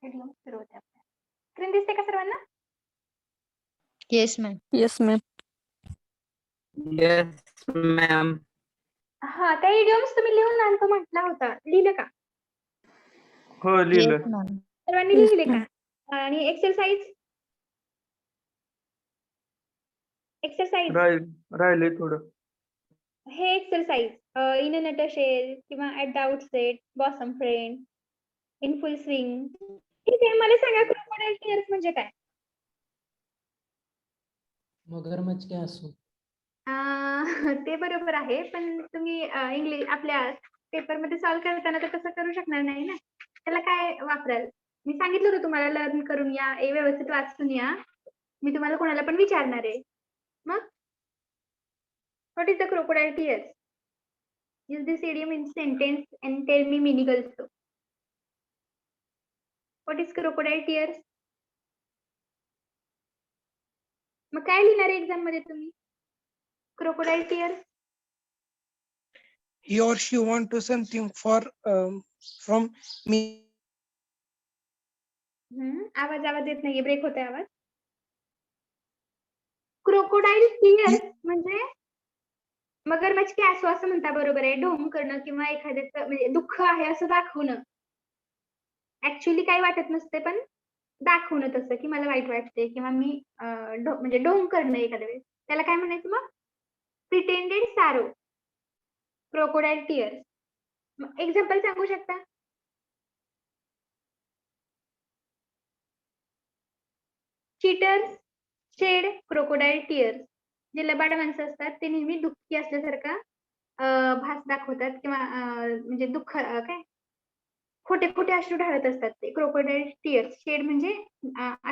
Video सुरू होते आपला. स्क्रीन दिसते का सर्वांना? Yes ma'am. Yes ma'am. Yes ma'am. हा, त्या इडियम्स तुम्ही लिहून आणतो म्हटला होता, लिहिलं का? हो येस लिहिलं. मॅम. सर्वांनी Yes, लिहिले का? ma'am. आणि एक्सरसाइज राहिले थोडं. हे एक्सरसाइज इन अ नटशेल किंवा at the outset, bosom friend, in full swing. ठीक आहे, मला सांगा क्रोकोडाईल टीयर्स म्हणजे काय? मगरमच्छ के आंसू. ते बरोबर आहे, पण तुम्ही इंग्लिश आपल्या पेपरमध्ये सॉल्व्ह करताना तर तसं करू शकणार नाही ना. त्याला काय वापराल? मी सांगितलं होतं तुम्हाला लर्न करून या, व्यवस्थित वाचून या. मी तुम्हाला कोणाला पण विचारणार आहे. मग what is the crocodile tears? Use this idiom in sentence and tell me meaning also. What is crocodile tears? मग काय लिहिणार आहे एक्झाम मध्ये तुम्ही? Crocodile tears he or she want to something for from me. आवाज येत नाहीये, break होतोय आवाज. क्रोकोडाईल टीयर्स म्हणजे मगरमच्छ के आंसू असं म्हणता, बरोबर आहे. ढोंग करणं किंवा एखाद्याचं म्हणजे दुःख आहे असं दाखवणं. ऍक्च्युअली काही वाटत नसते, पण दाखवणं तसं की मला वाईट वाटते किंवा मी म्हणजे ढोंग करणं एखाद्या वेळेस, त्याला काय म्हणायचं मग? Pretended sorrow, crocodile tears. Example सांगू शकता? Cheaters shed crocodile tears. जे लबाड माणसं असतात ते नेहमी दुःखी असल्यासारखा भास दाखवतात किंवा म्हणजे दुःख काय खोटे खोटे अश्रू ढाळत असतात ते क्रोकोडाईल टीयर्स. शेड म्हणजे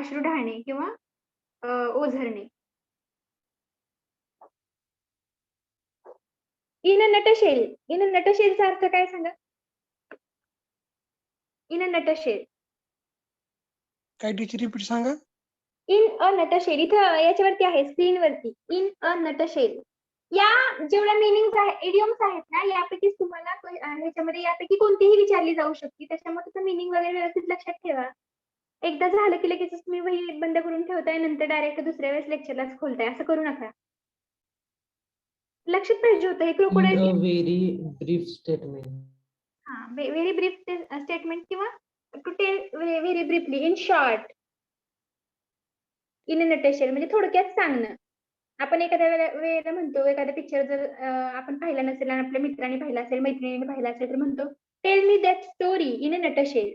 अश्रू ढाळणे किंवा ओझरणे. In a nutshell. In a नटशेलचा अर्थ काय सांगा? In a nutshell. काय टीचर रिपीट सांगा. In a nutshell. इथं याच्यावरती आहे स्क्रीनवरती. In a nutshell. या जेवढ्या मिनिंग्स आहेत, इडियम्स आहेत ना, यापैकी तुम्हाला ह्याच्यामध्ये यापैकी कोणतीही विचारली जाऊ शकते. त्याच्यामुळे त्याचं मिनिंग वगैरे व्यवस्थित लक्षात ठेवा. एकदा झालं की लगेच तुम्ही वही बंद करून ठेवताय, नंतर डायरेक्ट दुसऱ्या वेळेस लेक्चरलाच खोलताय, असं करू नका. लक्षात पाहिजे होतं हे In crocodile. a very brief statement. हा, व्हेरी ब्रीफ स्टेटमेंट किंवा to tell very briefly, in short, in a nutshell म्हणजे थोडक्यात सांगणं. आपण एखाद्या वेळेला म्हणतो, एखादा पिक्चर जर आपण पाहिला नसेल आणि आपल्या मित्रांनी पाहिला असेल, मैत्रिणीने पाहिला असेल, तर म्हणतो tell me that story in a nutshell.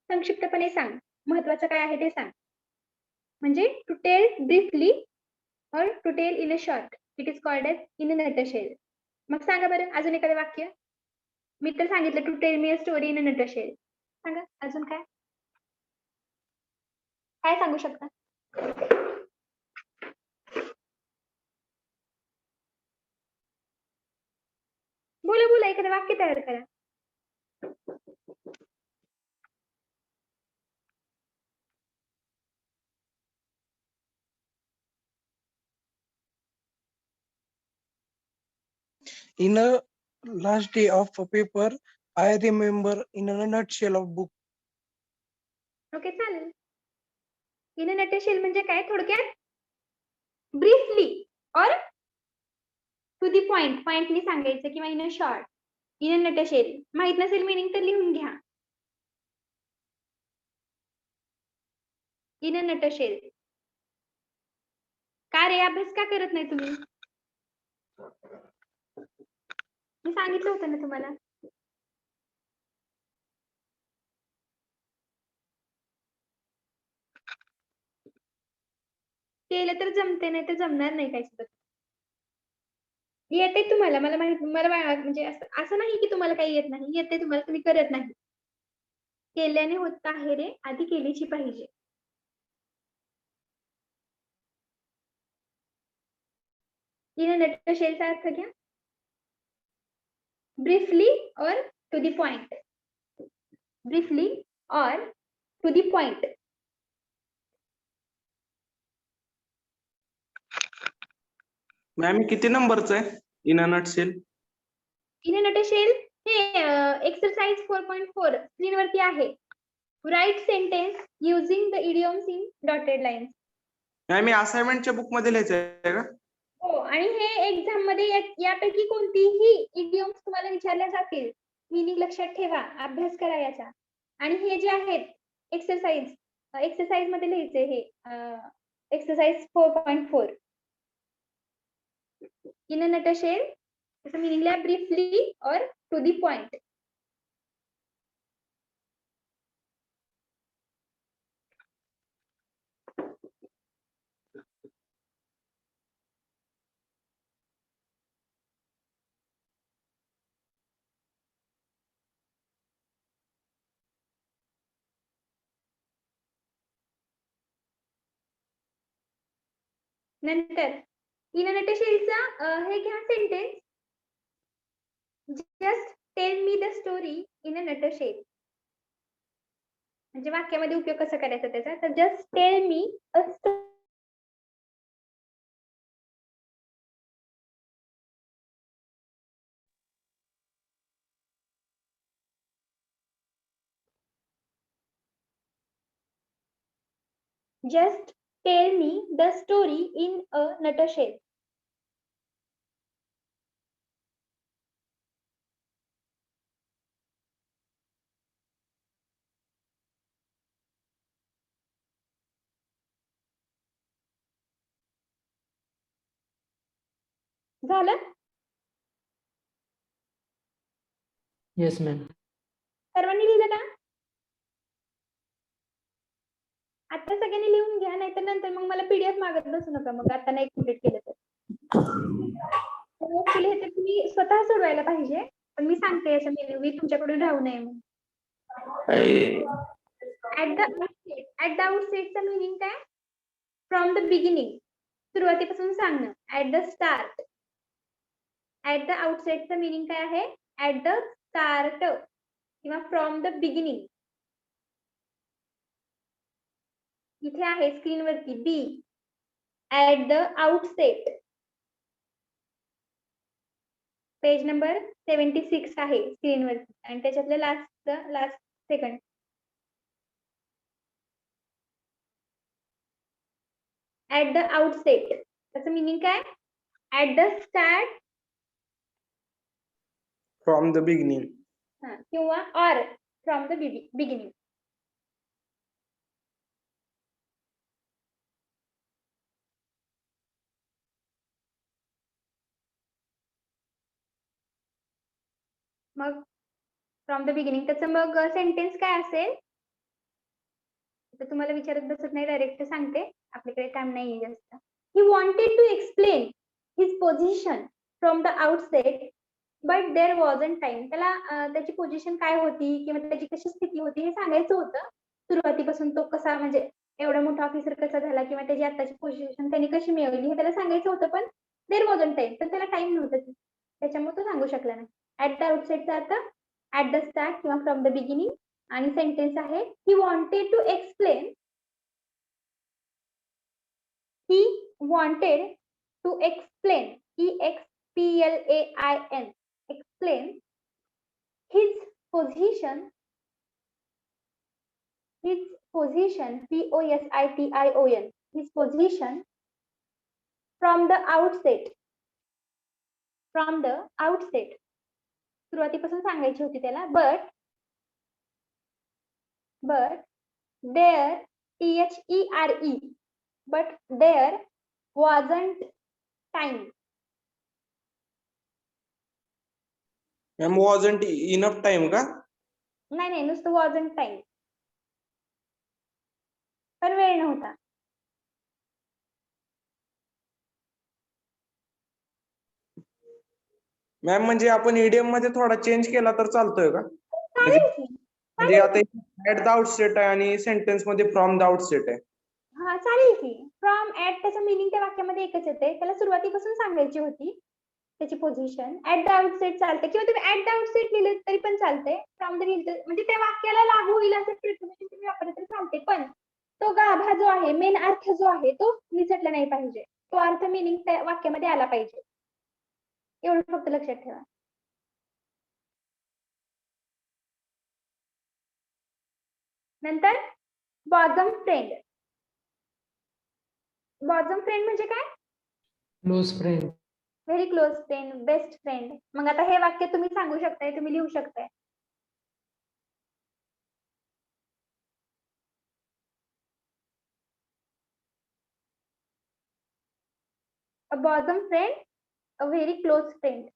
संक्षिप्तपणे सांग, महत्वाचं काय आहे ते सांग. म्हणजे to tell briefly or to tell in a short, it is called as in a nutshell. मग सांगा बरं अजून एखादं वाक्य. मी तर सांगितलं to tell me a story in a nutshell. सांगा अजून काय काय सांगू शकता? बोला बोला, एखादं वाक्य तयार करा. In a last day of a paper, I remember in a nutshell of book. Okay, चालेल. इन अ नटशेल म्हणजे काय? थोडक्यात, briefly or to the point, पॉइंटली सांगायचं किंवा in a short, in a nutshell. माहित नसेल मिनिंग तर लिहून घ्या. In a nutshell. का रे, अभ्यास का करत नाही तुम्ही? मी सांगितलं होतं ना तुम्हाला. केलं तर जमते, नाही तर जमणार नाही काय सुद्धा. येते तुम्हाला, मला माहित, मला म्हणजे असं नाही की तुम्हाला काही येत नाही, येते तुम्हाला, तुम्ही करत नाही. केल्याने होत आहे रे, आधी केलीची पाहिजे. इन अ नटशेलचा अर्थ घ्या. Briefly or to the point. Briefly or to the point. Ma'am किती नंबरचं आहे in a nutshell? In a nutshell हे एक्सरसाइज 4.4 स्क्रीनवरती आहे. Write sentence using the idioms in dotted lines. Ma'am मी असाइनमेंटच्या बुक मध्ये लिहायचंय का? हो, आणि हे एक्झाम मध्ये यापैकी कोणतीही इडियम्स तुम्हाला विचारल्या जातील. मिनिंग लक्षात ठेवा, अभ्यास करा याचा. आणि हे जे आहेत एक्सरसाइज मध्ये लिहायचे हे एक्सरसाइज 4.4 इन अ नटशेल. त्याचं मिनिंग लिहा briefly or to the point. नंतर इन अ नटशेलचा हे घ्या sentence. Just tell me the story in a nutshell. म्हणजे वाक्यामध्ये उपयोग कसा करायचा त्याचा, तर just tail me a Just tell me the story in a nutshell. झालं? Yes ma'am. सर्वांनी लिहिलं का? आता सगळ्यांनी लिहून घ्या, नाहीतर नंतर मग मला पीडीएफ मागत बसू नका. मग आता नाही कंप्लीट केलं तर ऍक्च्युली हे तर तुम्ही स्वतः सोडवायला पाहिजे, पण मी सांगते असं मी तुमच्याकडून राहू नये म्हणून. ऍट द आउटसेटचा मिनिंग काय? फ्रॉम द बिगिनिंग, सुरुवातीपासून सांगणं. At the start. At the आउटसेटचा मिनिंग काय आहे? ऍट द स्टार्ट किंवा फ्रॉम द बिगिनिंग. इथे आहे स्क्रीनवरती B. At the outset. Page number 76 आहे स्क्रीनवरती आणि त्याच्यातलं last second. At the outset त्याचं मिनिंग काय? At the start from the beginning. किंवा ऑर फ्रॉम द बिगिनिंग. मग फ्रॉम द बिगिनिंग त्याचं मग सेंटेन्स काय असेल? तर तुम्हाला विचारत बसत नाही, डायरेक्ट सांगते, आपल्याकडे टाइम नाहीये जास्त. He wanted to explain his position from the outset but there wasn't time. त्याला त्याची पोझिशन काय होती किंवा त्याची कशी स्थिती होती हे सांगायचं होतं सुरुवातीपासून. तो कसा म्हणजे एवढा मोठा ऑफिसर कसा झाला किंवा त्याची आताची पोझिशन त्यांनी कशी मिळवली हे त्याला सांगायचं होतं, पण देअर वॉजंट टाइम, तर त्याला टाइम नव्हतं, त्याच्यामुळे तो सांगू शकला नाही. ऍट द आउटसेटचा अर्थ ऍट द स्टार्ट किंवा फ्रॉम द बिगिनिंग. आणि सेंटेन्स आहे he wanted to explain. He wanted to explain. EXPLAIN. Explain his position. His position POSITION. His position from the outset. From the outset सुरुवातीपासून सांगायची होती त्याला. But there THERE but there wasn't time. Ma'am wasn't enough time का? नाही नुसतं wasn't time, पण वेळ नव्हता. मॅम म्हणजे आपण ईडीएम मध्ये थोडा चेंज केला तर चालतोय का? चालेल की? म्हणजे आता ऍट द आउटसेट आहे आणि सेंटेन्स मध्ये फ्रॉम द आउटसेट आहे. हा चालेल की. फ्रॉम ऍट त्याचं मिनिंग त्या वाक्यामध्ये एकच येते. त्याला सुरुवातीपासून सांगायची होती त्याची पोझिशन. ऍट द आउटसेट चालते किंवा तुम्ही ऍट द आउटसेट लिहिलं तरी पण चालतंय. फ्रॉम द म्हणजे त्या वाक्याला लागू होईल असं प्रिपोजिशन तुम्ही वापरलं तरी चालते, पण तो गाभा जो आहे, मेन अर्थ जो आहे तो निसटला नाही पाहिजे. तो अर्थ मिनिंग त्या वाक्यामध्ये आला पाहिजे, एवढं फक्त लक्षात ठेवा. नंतर बॉझम फ्रेंड. बॉझम फ्रेंड म्हणजे काय? Close friend. Very close friend, best friend. मग आता हे वाक्य तुम्ही सांगू शकताय, तुम्ही लिहू शकताय. A bosom friend, a very close friend.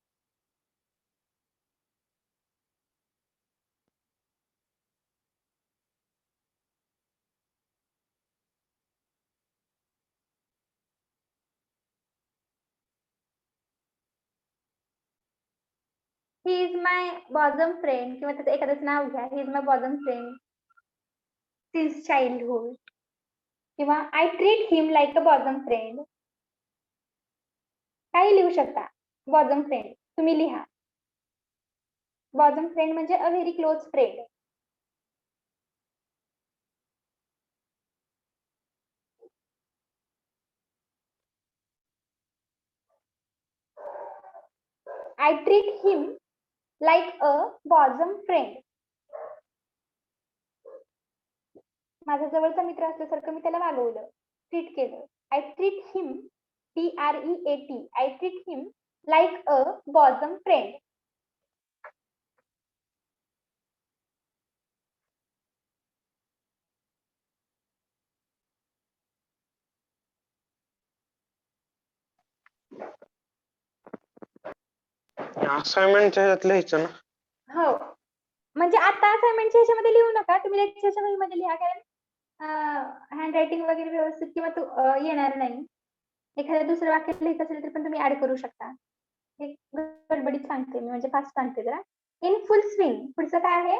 He is my bosom friend किंवा त्याचं एखादं नाव घ्या. He is my bosom friend since childhood किंवा I treat him like a bosom friend. काही लिहू शकता. बॉझम फ्रेंड तुम्ही लिहा. बॉझम फ्रेंड म्हणजे अ very close friend. I treat him like a bosom friend. माझा जवळचा मित्र असल्यासारखं मी त्याला वागवलं, ट्रीट केलं. I treat him, TREAT, I treat him like a bosom friend. असाइनमेंटच्या ह्याच्यात लिहायचं ना. हो, म्हणजे आता असाइनमेंटच्या ह्याच्यामध्ये लिहू नका, तुम्ही लेक्चरच्या वहीमध्ये लिहा, कारण हँड रायटिंग वगैरे व्यवस्थित किंवा येणार नाही. एखादं दुसरं वाक्य लिहायचं असेल तर पण तुम्ही ऍड करू शकता. हे गडबडीत सांगते मी, म्हणजे फास्ट सांगते जरा. इन फुल स्विंग पुढचं काय आहे?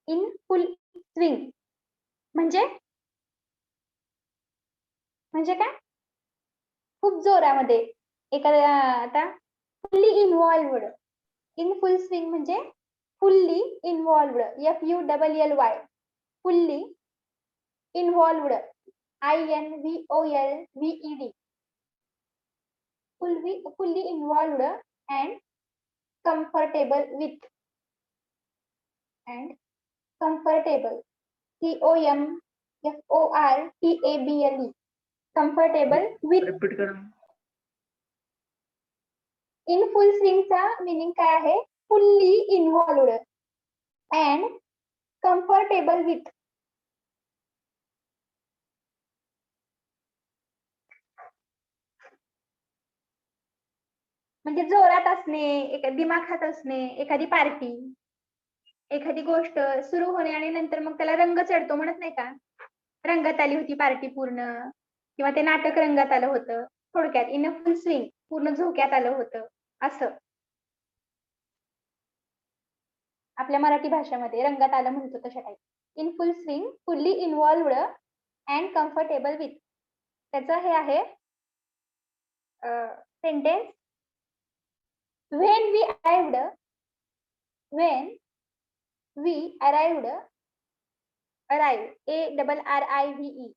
इन फुल स्विंग म्हणजे काय? खूप जोरामध्ये. एखाद्या आता fully involved. In full swing म्हणजे fully involved. FULLY fully involved. INVOLVED. fully involved and comfortable with. And comfortable. COMFORTABLE. comfortable with. Repeat करा. इन फुल स्विंगचा मिनिंग काय आहे? Fully involved and comfortable with. म्हणजे जोरात असणे, दिमाखात असणे. एखादी पार्टी, एखादी गोष्ट सुरू होणे आणि नंतर मग त्याला रंग चढतो म्हणत नाही का? रंगात आली होती पार्टी पूर्ण, किंवा ते नाटक रंगात आलं होतं. थोडक्यात इन अ फुल स्विंग, पूर्ण झोक्यात आलं होतं असं. आपल्या मराठी भाषेमध्ये रंगात आलं म्हणतो तशा type. In full swing, fully involved and comfortable with. त्याचं हे आहे sentence. when we arrived arrive ARRIVED.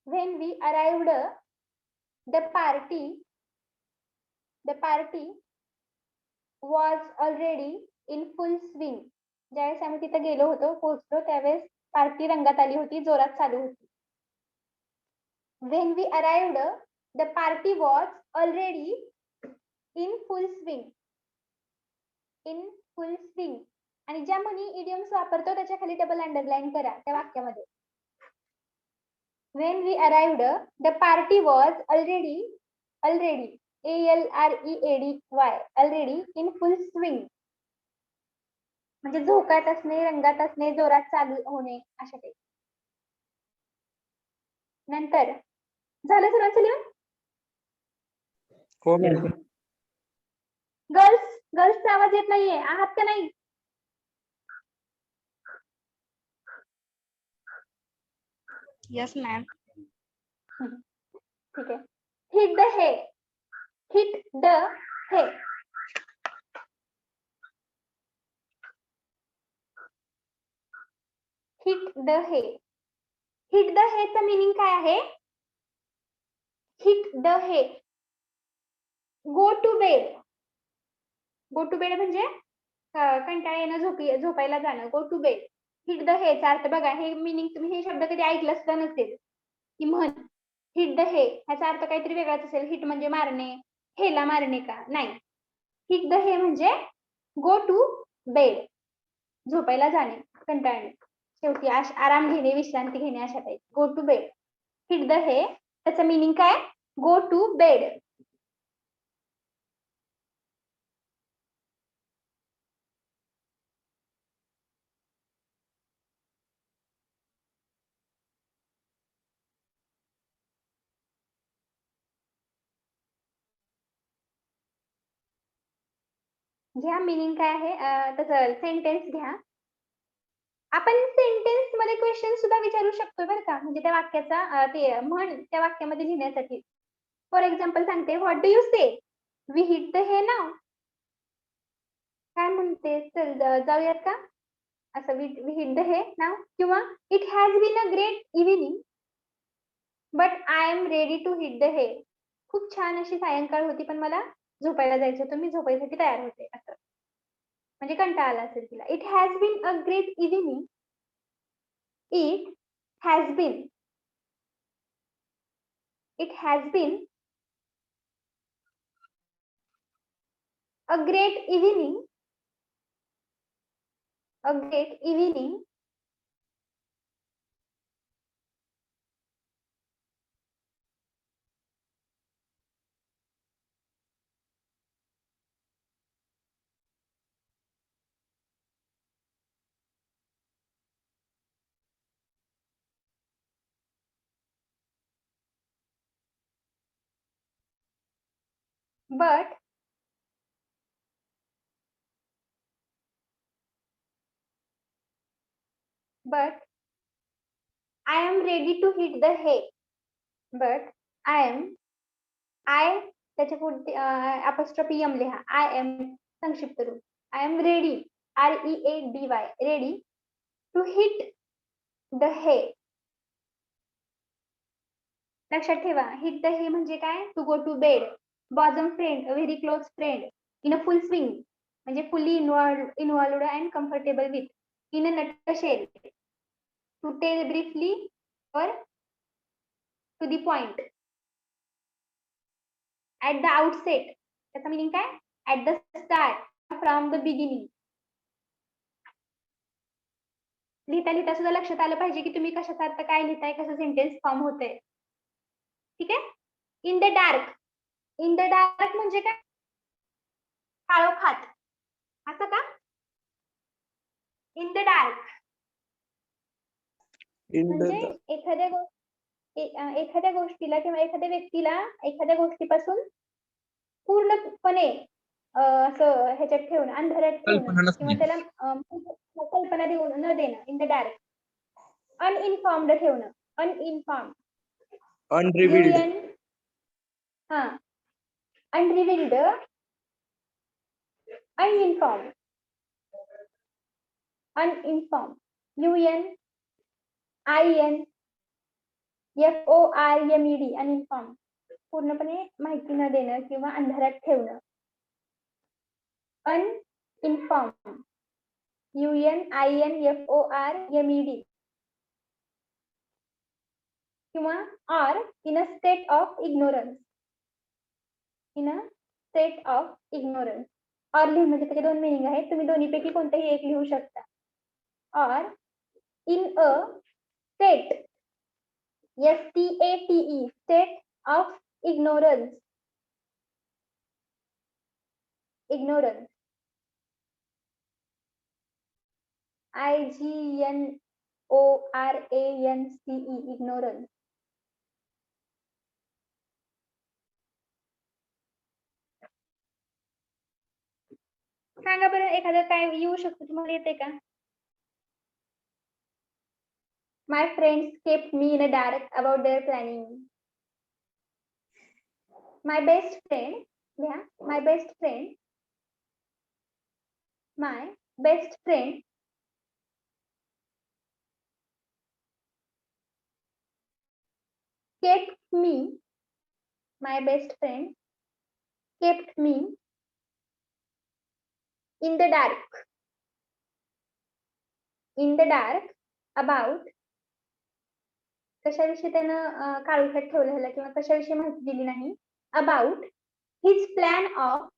when we arrived the party was already in full swing. ज्यावेळेस आम्ही तिथे गेलो होतो, पोहोचलो त्यावेळेस पार्टी रंगात आली होती, जोरात चालू होती. when we arrived the party was already in full swing. in full swing. आणि ज्या म्हणी इडियम्स वापरतो त्याच्या खाली डबल अंडरलाईन करा त्या वाक्यामध्ये. when we arrived the party was already ALREADY already in full swing. म्हणजे झोकात असणे, रंगात असणे, जोरात चालू होणे अशा काही. नंतर झालं सर्वांचं लिहून? हो मॅडम. गर्ल्सचा आवाज येत नाहीये, आहात का नाही? Yes, ma'am. ठीक आहे. Hit the hay. Hit the hay. Hit the hay. Hit the हेचा मिनिंग काय आहे? Hit the hay. Go to bed. Go to bed म्हणजे कंटाळा येणं, झोपायला जाणं. Go to bed. Hit the हेचा अर्थ बघा, हे मिनिंग तुम्ही हे शब्द कधी ऐकलं सुद्धा नसेल की म्हण हिट द हे ह्याचा अर्थ काहीतरी वेगळाच असेल. हिट म्हणजे मारणे, हेला मारणे का नाही. हिट द हे म्हणजे गो टू बेड, झोपायला जाणे, कंटाळणे, शेवटी आराम घेणे, विश्रांती घेणे अशा type. Go to bed. Hit the hay त्याचं मिनिंग काय, गो टू बेड. घ्या मिनिंग काय आहे तसं सेंटेन्स घ्या. आपण सेंटेन्स मध्ये क्वेश्चन सुद्धा विचारू शकतो बरं का, म्हणजे त्या वाक्याचा ते म्हण त्या वाक्यामध्ये लिहिण्यासाठी. फॉर एक्झाम्पल सांगते, what do you say, we hit the hay now. काय म्हणते, चल जाऊयात का असं, we hit the hay now. किंवा it has been a great evening but I am ready to hit the hay. खूप छान अशी सायंकाळ होती पण मला झोपायला जायचं होतं, मी झोपायसाठी तयार होते. असं म्हणजे कंटाळा आला असेल तिला. It has been a great evening, it has been, it has been a great evening, a great evening but I am ready to hit the hay. But I त्याच्या पुढे apostrophe m लिहा. I am संक्षिप्त रूप. I am ready, READY, ready to hit the hay. लक्षात ठेवा, hit the hay म्हणजे काय, to go to bed. Bosom friend, very close friend. In a full swing म्हणजे fully involved and comfortable with. In a nutshell, to tell briefly or to the point. At the outset त्याचा meaning काय, at the start, from the beginning. लिहिता लिहिता सुद्धा लक्षात आलं पाहिजे की तुम्ही कशाचा अर्थ काय लिहिताय, कसं सेंटेन्स फॉर्म होतंय. ठीक आहे. In the dark, in the dark म्हणजे काय, काळोखात असं का. इन द डार्क In म्हणजे the एखाद्या गोष्टीला किंवा एखाद्या व्यक्तीला एखाद्या गोष्टीपासून पूर्णपणे असं ह्याच्यात ठेवणं, अंधारात ठेवणं किंवा त्याला कल्पना देऊन न देणं. In the dark. अनइन्फॉर्म्ड ठेवणं, अनइन्फॉर्म्ड. unrevealed. हा, अनरिव्हिल्ड, अनइन्फॉर्म्ड, अनइन्फॉर्म्ड. UNINFORMED, uninformed. पूर्णपणे माहिती न देणं किंवा अंधारात ठेवणं. Uninformed, UNINFORMED. किंवा or in a state of ignorance, in a state of ignorance. Or लिहून म्हणजे त्याचे दोन मिनिंग आहेत, तुम्ही दोन्हीपैकी कोणतेही एक लिहू शकता. Or in a state, STATE, state of ignorance, ignorance. IGNORANCE, ignorance. सांगा बरं एखादं काय येऊ शकतं, तुम्हाला येते का. My friends kept me in the dark about their planning. My best friend, yeah, my best friend kept me, my best friend kept me in the dark in the dark about कशाविषयी त्यानं काळोख्यात ठेवलेलं किंवा कशाविषयी माहिती दिली नाही about his plan of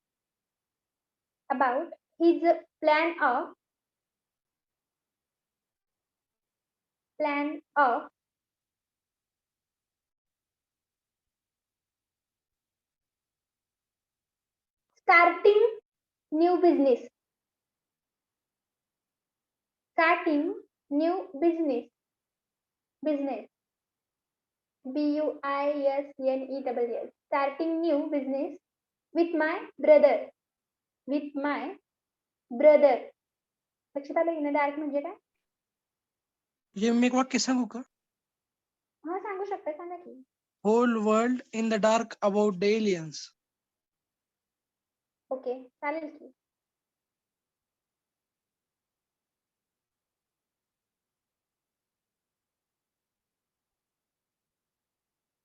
plan of starting new business business business starting new business with my brother लक्षात आलं इन डार्क म्हणजे काय हे मी एक वाक्य सांगू का? हा सांगू शकता सांगा की whole world in the dark about the aliens. Okay चालेल की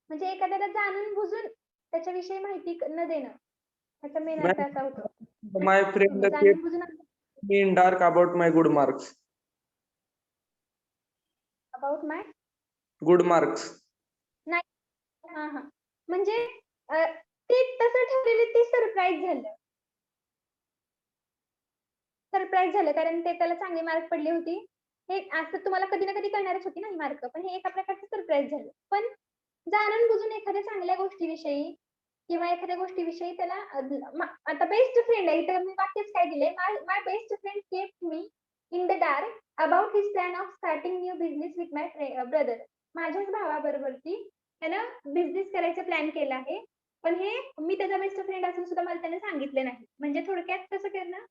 म्हणजे एखाद्याला जाणून बुजून त्याच्याविषयी माहिती न देणं त्याचा मेन अर्थ असा होतो माय फ्रेंड जाणून बुजून in dark about my good marks. About my good marks. हा हा म्हणजे ते तसं ठरलेलं ते सरप्राईज झालं कारण ते त्याला चांगले मार्क पडले होते हे असं तुम्हाला कधी ना कधी कळणारच होती ना ही मार्क पण हे एका प्रकारचं सरप्राईज झालं पण जाणून बुजून एखाद्या चांगल्या गोष्टीविषयी किंवा एखाद्या गोष्टीविषयी त्याला आता बेस्ट फ्रेंड आहे तर मी वाक्यच काय दिले my best friend kept me in the dark about his plan of starting new business with my brother. माझ्याच भावाबरोबरती त्यानं बिझनेस करायचा प्लॅन केला आहे पण हे मी त्याचा बेस्ट फ्रेंड असून सुद्धा मला त्याने सांगितलं नाही म्हणजे थोडक्यात कसं करणं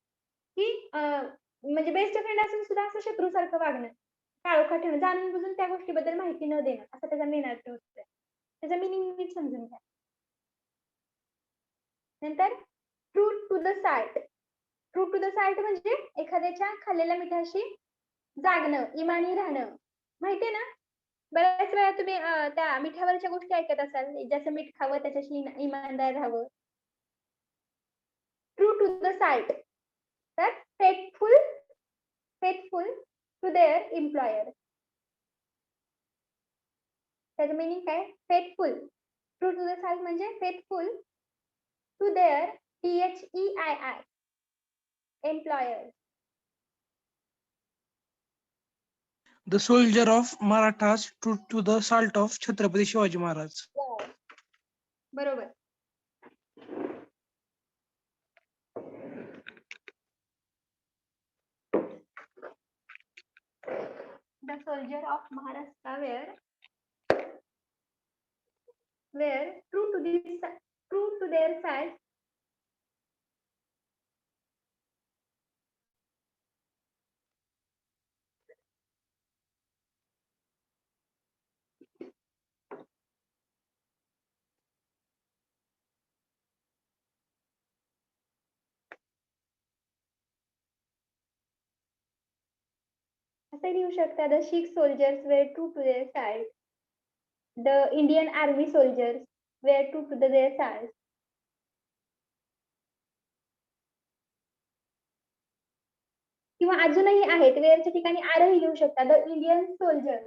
की म्हणजे बेस्ट फ्रेंड असून सुद्धा असं शत्रूसारखं वागणं काळोखा ठेवणं जाणून बुजून त्या गोष्टीबद्दल माहिती न देणं असं त्याचा मेन अर्थ होतो त्याचा मिनिंग नीट समजून घ्या. नंतर ट्रू टू द साल्ट म्हणजे एखाद्याच्या खाल्लेल्या मिठाशी जागणं इमानी राहणं माहितीये ना बऱ्याच वेळा तुम्ही त्या मिठावरच्या गोष्टी ऐकत असाल जसं मीठ खावं त्याच्याशी इमानदार राहावं. ट्रू टू द साल्ट तर फेथफुल टू देअर एम्प्लॉयर त्याचं मिनिंग काय faithful true to the salt म्हणजे faithful to their THEII employer. The soldier of Marathas true to the salt of Chhatrapati Shivaji Maharaj. बरोबर. The soldier of Maharashtra were true to their side असं लिहू शकता the Sikh soldiers were true to their side the Indian army soldiers were true to their side. किंवा अजूनही आहेत वेअरच्या ठिकाणी आरही लिहू शकता the Indian soldiers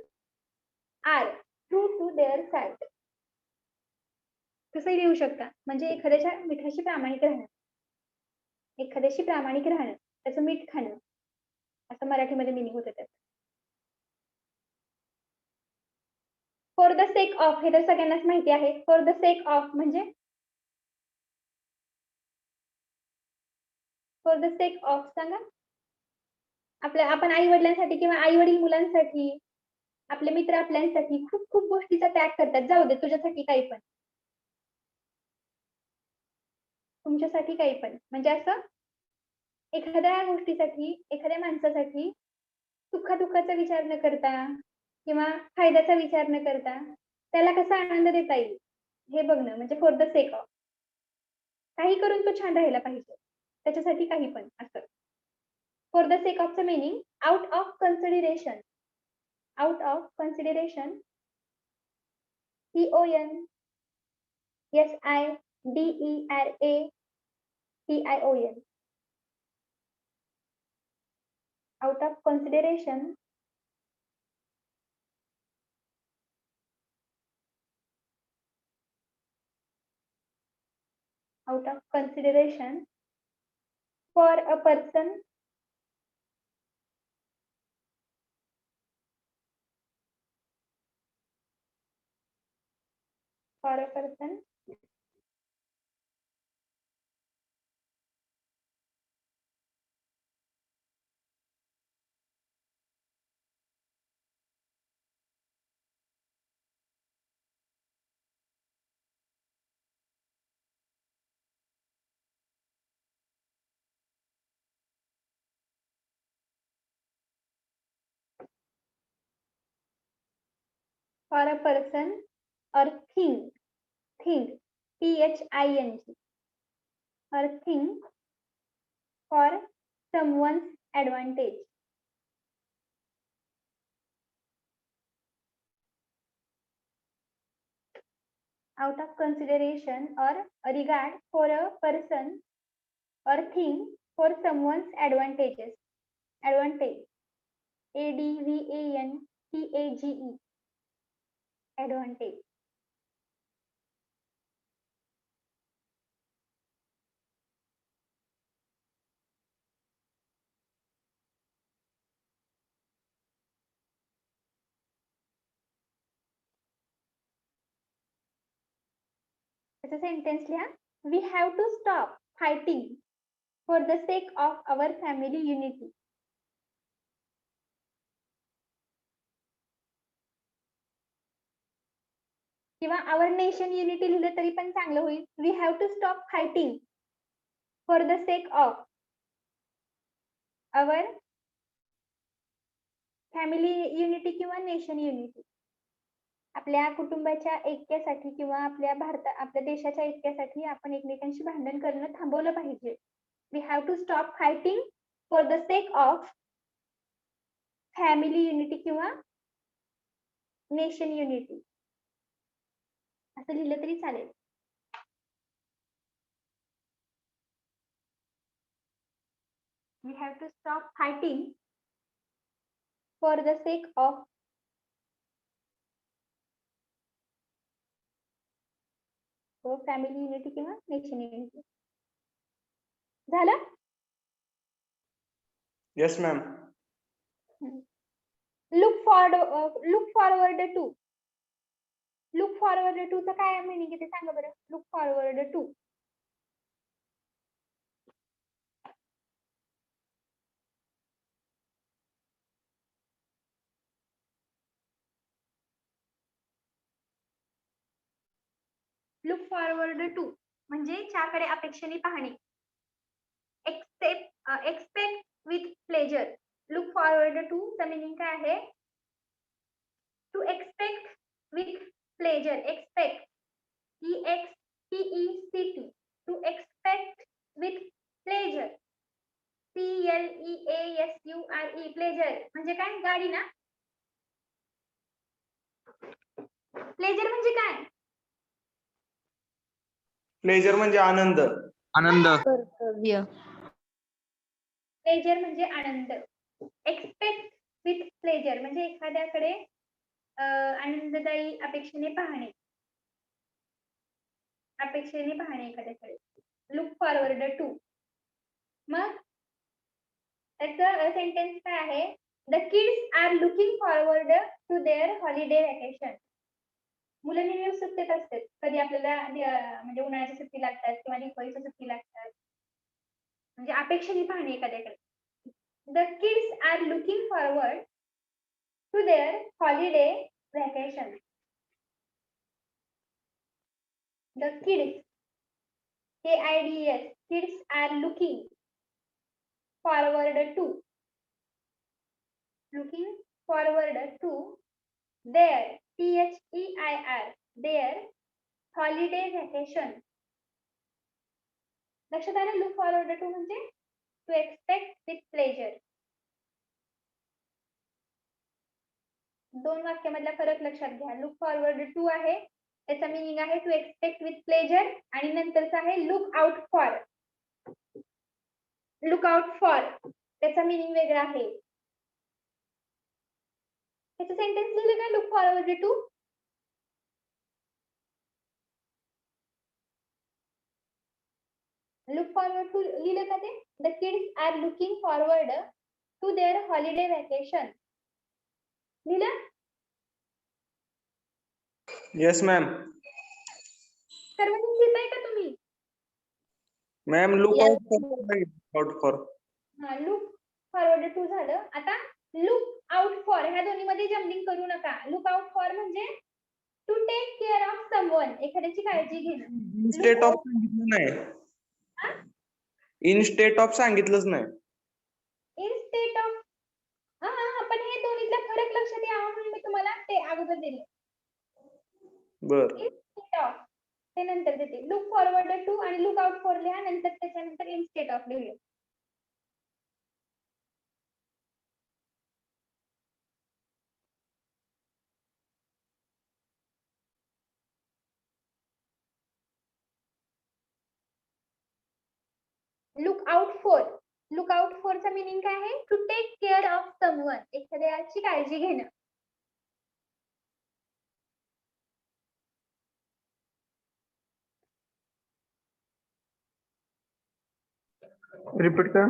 are true to their side तसंही लिहू शकता म्हणजे एखाद्याच्या मिठाशी प्रामाणिक राहणं त्याचं मीठ खाणं असं मराठीमध्ये मिनिंग होतं त्याचं. फॉर द सेक ऑफ हे तर सगळ्यांनाच माहिती आहे फॉर द सेक ऑफ म्हणजे फॉर द सेक ऑफ सांगा आपण आई वडिलांसाठी किंवा आई वडील मुलांसाठी आपले मित्र आपल्यांसाठी खूप खूप गोष्टीचा त्याग करतात जाऊ दे तुझ्यासाठी काही पण तुमच्यासाठी काही पण म्हणजे असं एखाद्या गोष्टीसाठी एखाद्या माणसासाठी सुखादुःखाचा विचार न करता किंवा फायद्याचा विचार न करता त्याला कसा आनंद देता येईल हे बघणं म्हणजे फॉर द सेक ऑफ काही करून तो छान राहायला पाहिजे त्याच्यासाठी काही पण असं. फॉर द सेक ऑफचं meaning out of consideration CONSIDERATION out of consideration consideration for a person or thing THING or thing for someone's advantage. Out of consideration or regard for a person or thing for someone's advantage. ADVANTAGE. Advantage. त्याचा sentence लिहा. We have to stop fighting for the sake of our family unity. किंवा our nation unity लिहिलं तरी पण चांगलं होईल. We have to stop fighting for the sake of our family unity किंवा nation unity. आपल्या कुटुंबाच्या ऐक्यासाठी किंवा आपल्या देशाच्या ऐक्यासाठी आपण एकमेकांशी भांडण करणं थांबवलं पाहिजे. We have to stop fighting for the sake of family unity किंवा nation unity. असं लिहिलं तरी चालेल. We have to stop fighting for the sake of family unity किंवा nation unity. झालं? Yes, ma'am. Look forward to. Look forward to चं काय meaning आहे ते सांगा बरं. Look forward to. Look forward to म्हणजे त्याकडे अपेक्षेने पाहणे. Expect with pleasure. Look forward to चा meaning काय आहे? To expect with pleasure. Expect. EXPECT. To expect with pleasure. PLEASURE. Pleasure म्हणजे काय? गाडी ना? Pleasure म्हणजे काय? प्लेजर म्हणजे आनंद. आनंद. कर्तव्य. प्लेजर म्हणजे आनंद. एक्सपेक्ट विथ प्लेजर म्हणजे एखाद्याकडे आनंददायी अपेक्षेने पाहणे एखाद्याकडे. Look forward to. मग त्याचं सेंटेन्स काय आहे? The kids are looking forward to their holiday vacation. मुलं नेहमी उत्सुकतेत असतात कधी आपल्याला म्हणजे उन्हाळ्याच्या सुट्टी लागतात किंवा दिवाळीच्या सुट्टी लागतात. म्हणजे अपेक्षेने पाहणे एखाद्याकडे. The kids are looking forward to their holiday vacation. The kids KIDS kids are looking forward to their THEIR their holiday vacation. लक्षात आलं? लुक फॉरवर्ड टू म्हणजे टू एक्सपेक्ट विथ प्लेजर. दोन वाक्यामधला फरक लक्षात घ्या. लुक फॉरवर्ड टू आहे त्याचा meaning आहे टू एक्सपेक्ट विथ प्लेजर आणि नंतरचा आहे लुक आउट फॉर. त्याचा मीनिंग वेगळा आहे. त्याचं सेंटेन्स लिहिलं का? Look forward to. Look forward to लिहिलं का ते? The kids are looking forward to their holiday vacation. लिहिलं? Yes ma'am. सर्वजण लिहिताय का तुम्ही? Ma'am look Yes. Out for. हा, लुक फॉरवर्ड टू झालं. आता लुक आउट फॉर ह्या दोन्हीमध्ये जम्बलिंग करू नका. लुक आउट फॉर म्हणजे to take care of someone, एखाद्याची काळजी घेणं. इन स्टेट ऑफ सांगितलं नाही. इन स्टेट ऑफ सांगितलंच नाही. इन स्टेट ऑफ, हा पण हे दोन्हीतला फरक लक्षात यावा म्हणून मी तुम्हाला ते अगोदर दिले. बर. इन स्टेट ऑफ ते नंतर देते. लुक फॉरवर्ड टू आणि लुक आउट फॉर लिहा, नंतर त्याच्यानंतर इन स्टेट ऑफ लिहूया. Look out for, look out फॉरचा मिनिंग काय आहे? To take care of someone, एखाद्याची काळजी घेणं. रिपीट कर.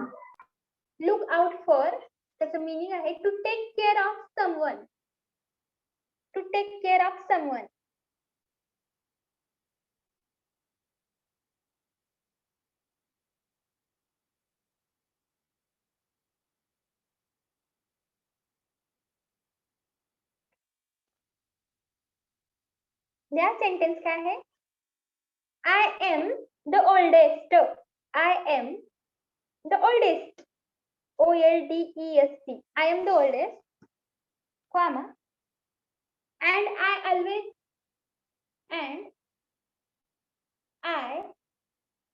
लुक आउट फॉर त्याचं मिनिंग आहे to take care of someone. To take care of someone. या सेंटेन्स काय आहे? I am the oldest. I am the oldest. OLDEST. I am the oldest, comma, and I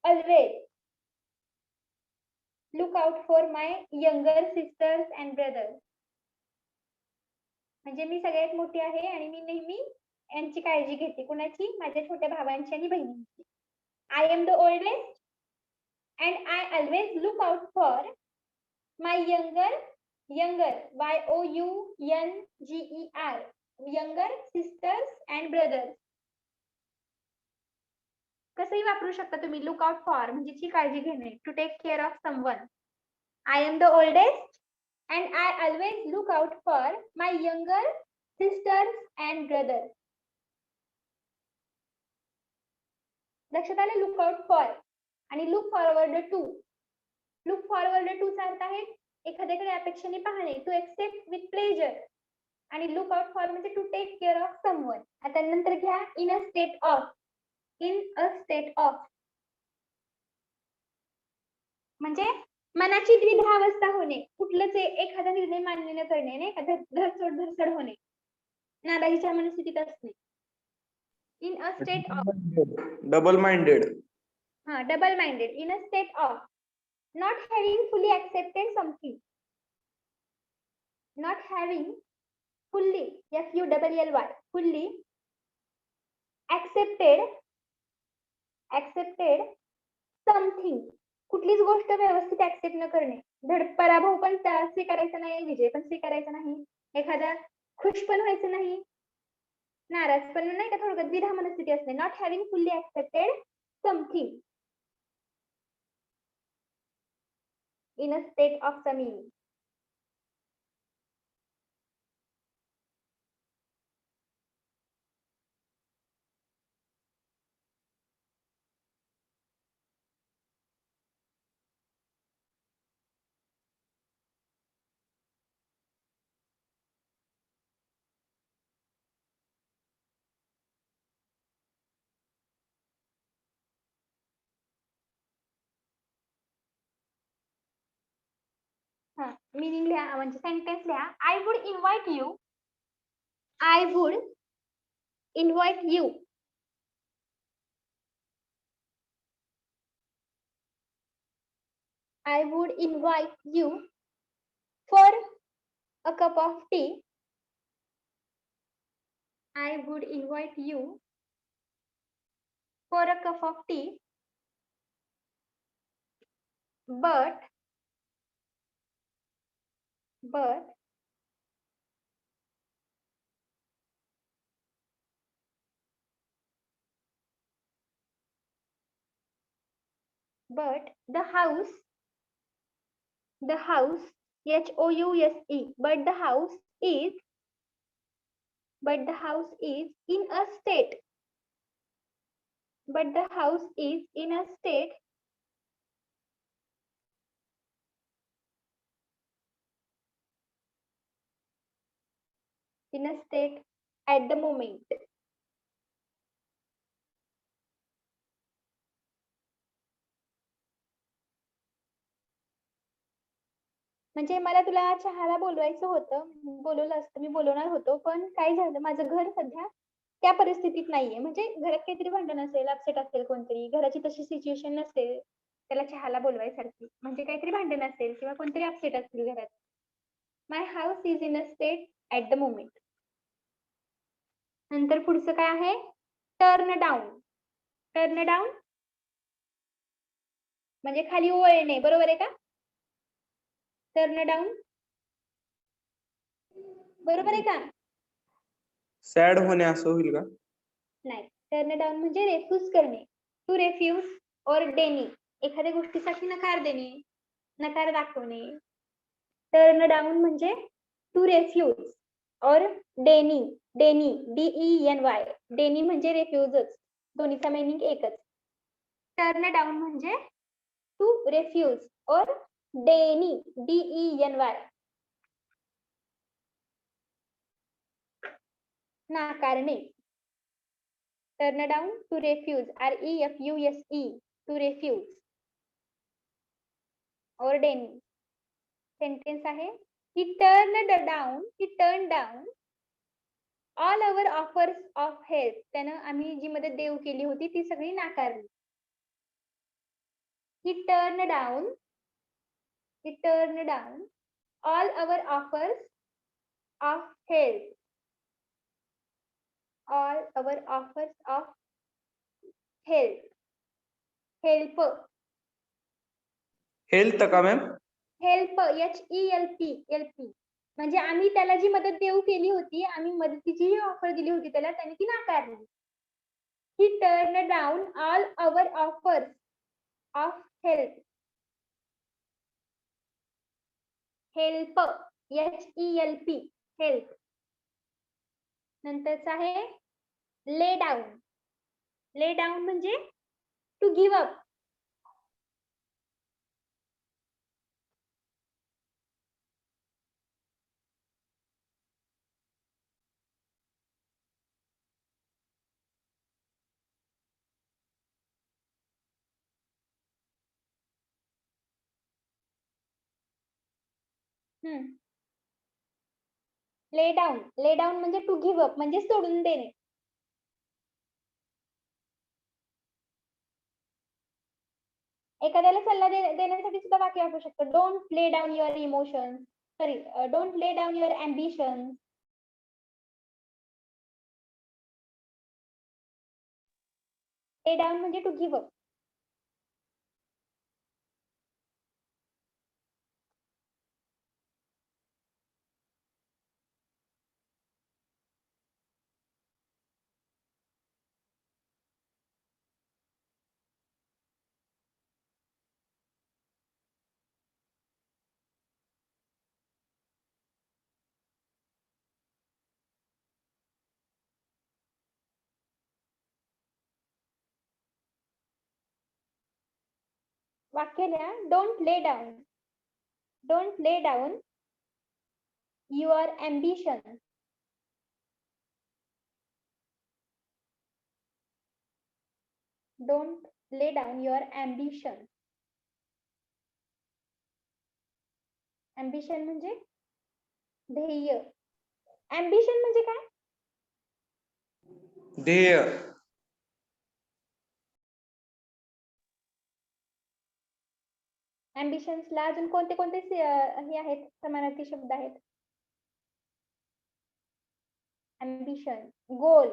always look out for my younger sisters and brothers. म्हणजे मी सगळ्यात मोठी आहे आणि मी नेहमी यांची काळजी घेते. कुणाची? माझ्या छोट्या भावांची आणि बहिणींची. I am the oldest and I always look out for my younger YOUNGER younger sisters and brothers. कसंही वापरू शकता तुम्ही. लुक आउट फॉर म्हणजे ची काळजी घेणे. To take care of someone. I am the oldest and I always look out for my younger sisters and brothers. लक्षात आलं? लुक आउट फॉर आणि look forward to. Look forward to चा अर्थ आहे एखाद्याकडे अपेक्षेने पाहणे. To accept with pleasure. आणि लुक आउट फॉर म्हणजे to take care of someone. आता नंतर घ्या in a state of. In a state of म्हणजे मनाची द्विधा अवस्था होणे. कुठलंच एखादा निर्णय मान्य न करणे, नाही का? धरसोड होणे, नाराजीच्या मनस्थितीत असणे. In a state of. Double minded. हा, double minded. In a state of not having fully accepted something. Not having fully, FULLY, fully accepted something. कुठलीच गोष्ट व्यवस्थित ऍक्सेप्ट न करणे. धड पराभव पण स्वीकारायचा नाही, विजय पण स्वीकारायचा नाही, एखादा खुश पण व्हायचं नाही, नाराज पण नाही का, थोडक्यात द्विधा मनस्थिती असणे. Not having fully accepted something in a state of meaning. हा, मीनिंग लिहा म्हणजे सेंटेन्स लिहा. I would invite you. I would invite you. I would invite you for a cup of tea. I would invite you for a cup of tea. But but the house HOUSE, but the house is in a state, but the house is in a state at the moment. म्हणजे मला तुला चहाला बोलवायचं होतं, बोलवलं असतं, मी बोलवणार होतो, पण काय झालं, माझं घर सध्या त्या परिस्थितीत नाहीये. म्हणजे घरात काहीतरी भांडण असेल, अपसेट असेल कोणतरी, घराची तशी सिच्युएशन नसेल त्याला चहाला बोलवायसारखी. म्हणजे काहीतरी भांडण असेल किंवा कोणतरी अपसेट असतील घरात. My house is in a state at the moment. नंतर पुढचं काय आहे, टर्न डाऊन. टर्न डाऊन म्हणजे खाली वळणे, बरोबर आहे का? टर्न डाऊन बरोबर आहे का? सॅड होणे असं होईल का? नाही, टर्न डाऊन म्हणजे रेफ्यूज करणे. टू रेफ्यूज और डेनी, एखाद्या गोष्टीसाठी नकार देणे, नकार दाखवणे. टर्न डाऊन म्हणजे to refuse or deny, DENY, deny म्हणजे रेफ्युजच, दोन्हीचा मीनिंग एकच. टर्न डाऊन म्हणजे to refuse or deny, DENY, नाकारणे. Turn down, to refuse, REFUSE, to refuse or deny. Sentence आहे, he turned down all our offers of help. त्यानं आम्ही जी मदत देऊ केली होती ती सगळी नाकारली. he turned down all our offers of help. All our offers of help. Help का मॅम? HELP म्हणजे आम्ही त्याला जी मदत देऊ केली होती, आम्ही मदतीची जी ऑफर दिली होती त्याला, त्याने ती नाकारली. He turned down all our offers of help. help help. नंतरच आहे ले डाऊन म्हणजे टू गिव्ह अप. ले डाऊन म्हणजे टू गिव्ह अप म्हणजे सोडून देणे. एखाद्याला सल्ला देण्यासाठी सुद्धा वाक्य वापरू शकतो. Don't lay down your emotions, don't lay down your ambition. ले डाऊन म्हणजे टू गिव्ह अप. वाक्य लिहा, don't lay down your ambition. Don't lay down your ambition. Ambition म्हणजे ध्येय. अँबिशन म्हणजे काय? ध्येय. अँबिशन्सला अजून कोणते कोणते हे आहेत, समानार्थी शब्द आहेत? Ambition, goal,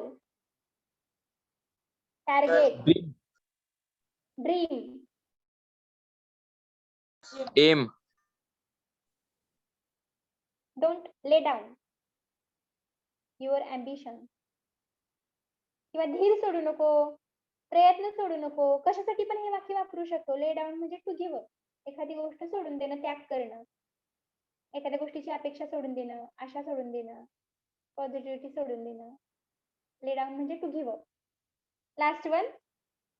target, dream, aim. Don't lay down your ambition. किंवा धीर सोडू नको, प्रयत्न सोडू नको, कशासाठी पण हे वाक्य वापरू शकतो. ले डाऊन म्हणजे टू गिव्ह अप, एखादी गोष्ट सोडून देणं, त्याग करणं, एखाद्या गोष्टीची अपेक्षा सोडून देणं, आशा सोडून देणं, पॉझिटिव्हिटी सोडून देणं. ले डाऊन म्हणजे to give up. Last one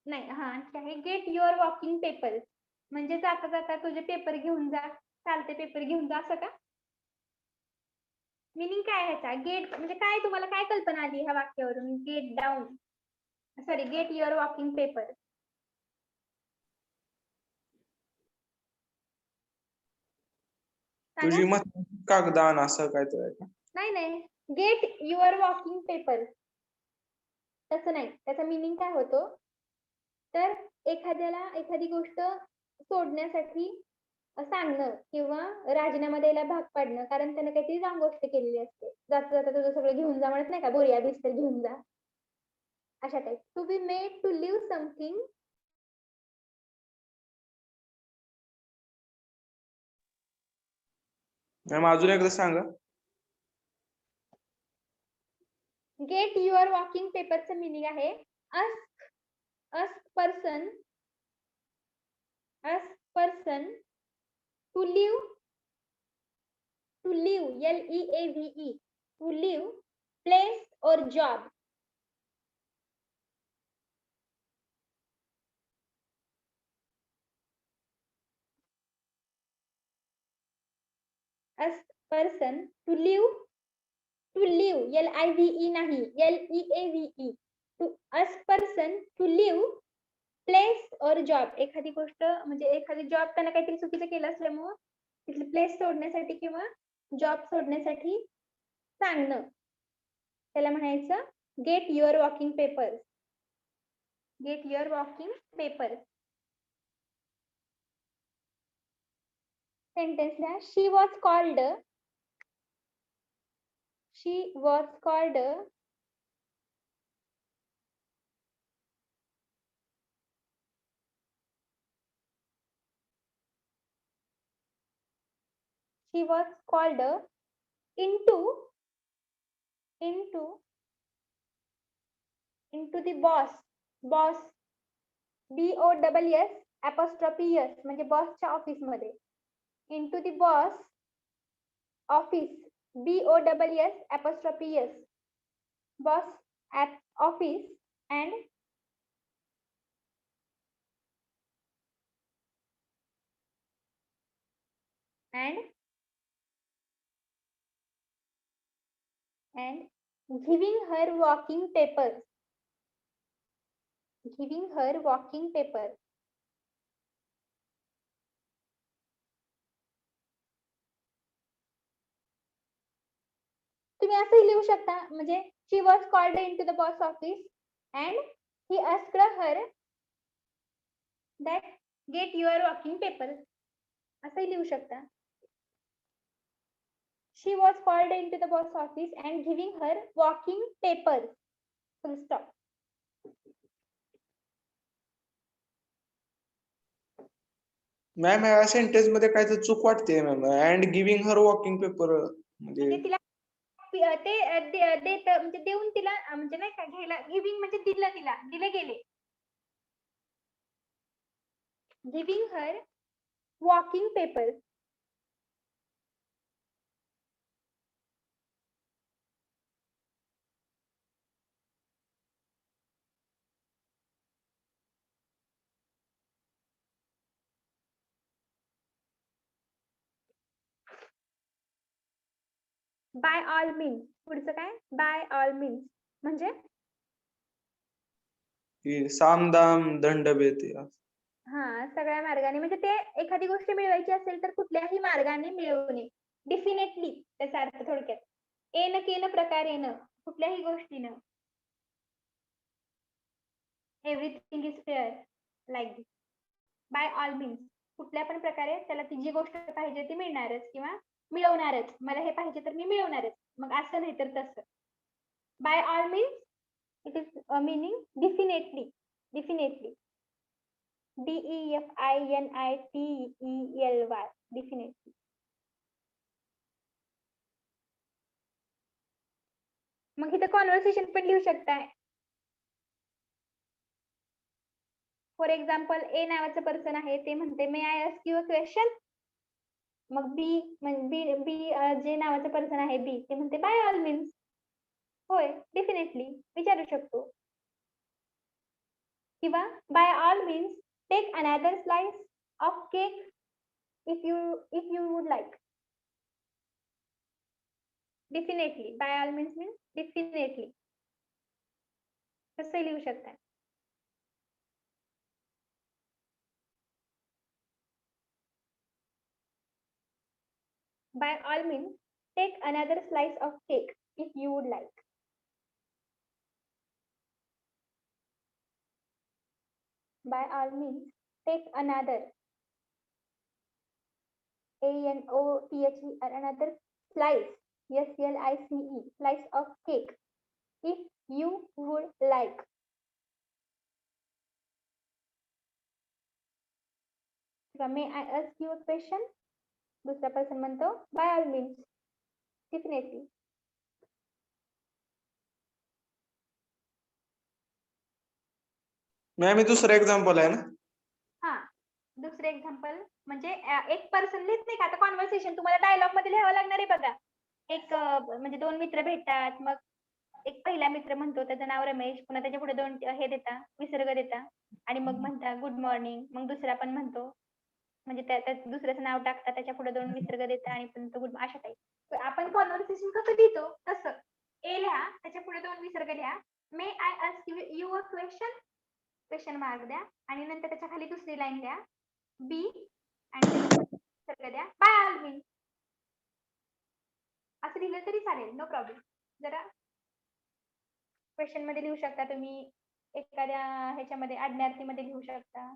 नाही, हा आणखी आहे गेट युअर वॉकिंग पेपर, म्हणजे जाता जाता तुझे पेपर घेऊन जा, चालते पेपर घेऊन जा, असं का? मिनिंग काय आहे ह्याचा? गेट म्हणजे काय, तुम्हाला काय कल्पना आली ह्या वाक्यावरून? Get down, sorry, get your walking paper. तुझी महत्वाची कागदान असं काहीतरी आहे का? नाही नाही, गेट युअर वॉकिंग पेपर तसं नाही. त्याचा मिनिंग काय होतो, तर एखाद्याला एखादी गोष्ट सोडण्यासाठी सांगणं किंवा राजीनामा द्यायला भाग पाडणं, कारण त्यानं काहीतरी रांग गोष्ट केलेली असते. जाता जाता तुझं सगळं घेऊन जा म्हणत नाही का, बोरिया बिस्तर घेऊन जा, अशा type. To be made to leave something. Ma'am अजून एकदा सांगा. गेट युअर वॉकिंग पेपरचं मिनिंग आहे ask, ask person, ask person to leave, to leave, LEAVE, to leave place or job. Ask person to leave, to leave LIVE नाही, LEAVE, to ask person to leave place or job, एखादी गोष्ट म्हणजे एखादी job त्यानं काहीतरी चुकीचं केलं असल्यामुळं तिथली प्लेस सोडण्यासाठी किंवा जॉब सोडण्यासाठी सांगणं, त्याला म्हणायचं get your walking paper. Get your walking paper. Sentence लिहा. She was called, she was called she was called into the boss, boss, BOSS apostrophe S म्हणजे बॉसच्या ऑफिस मध्ये. into the boss office, BOSS apostrophe S, boss at office, and giving her walking papers, giving her walking paper. तुम्ही असंही लिहू शकता, म्हणजे she was called into the boss office and he asked her that get your walking paper, असंही लिहू शकता. She was called into the boss office and giving her walking papers. Full stop. Ma'am या sentence मध्ये काय तर चूक वाटते ma'am. And giving her walking paper म्हणजे म्हणजे तिला देत म्हणजे देऊन तिला म्हणजे नाही का घ्यायला, गिव्हिंग म्हणजे दिलं, तिला दिले गेले. Giving her walking papers. By all means. पुढचं काय? बाय ऑल मीन्स म्हणजे की सामदाम दंडभेद. हा, सगळ्या मार्गाने, म्हणजे ते एखादी गोष्ट मिळवायची असेल तर कुठल्याही मार्गाने मिळवणे. डेफिनेटली त्याचा अर्थ थोडक्यात येणं केलं प्रकारेनं, कुठल्याही गोष्टीनं. Everything is fair like this. By all means कुठल्या पण प्रकारे त्याला ती जी गोष्ट पाहिजे ती मिळणारच किंवा मिळवणारच. मला हे पाहिजे तर मी मिळवणारच, मग असं नाही तर तसं. By all means it is meaning definitely, definitely, DEFINITELY, definitely. मग इथं कॉन्व्हर्सेशन पण लिहू शकताय. फॉर एक्झाम्पल ए नावाचं पर्सन आहे ते म्हणते may I ask you a question. मग बी जे नावाचं पर्सन आहे बी ते म्हणते बाय ऑल मीन्स. होय डेफिनेटली विचारू शकतो. किंवा by all means take another slice of cake if you would like. Definitely by all means definitely कसं लिहू शकता. By all means, take another slice of cake if you would like. By all means, take another. ANOTHE or another slice. SLICE slice of cake if you would like. May I ask you a question? दुसरा person म्हणतो by all means. Definitely. Ma'am हे दुसरं example आहे ना. हा दुसरे example म्हणजे एक पर्सन लिहित नाही का आता कॉन्व्हर्सेशन तुम्हाला डायलॉग मध्ये लिहावं लागणार आहे बघा. एक म्हणजे दोन मित्र भेटतात मग एक पहिला मित्र म्हणतो त्याचं नाव रमेश पुन्हा त्याच्या पुढे दोन हे देता विसर्ग देता आणि मग म्हणता गुड मॉर्निंग. मग दुसरा पण म्हणतो म्हणजे त्या दुसऱ्याचं नाव टाकता त्याच्या पुढे दोन विसर्ग देता आणि पण तो गुड अशा टाईप. आपण कॉन्व्हर्सेशन कसं लिहितो तसं ए लिहा त्याच्या पुढे दोन विसर्ग लिहा. May I ask you a question mark द्या आणि नंतर त्याच्या खाली दुसरी लाईन द्या बी आणि विसर्ग द्या बाय ऑल मीन्स. असं लिहिलं तरी चालेल नो प्रॉब्लेम. जरा क्वेश्चन मध्ये लिहू शकता तुम्ही एखाद्या ह्याच्यामध्ये आज्ञार्थीमध्ये लिहू शकता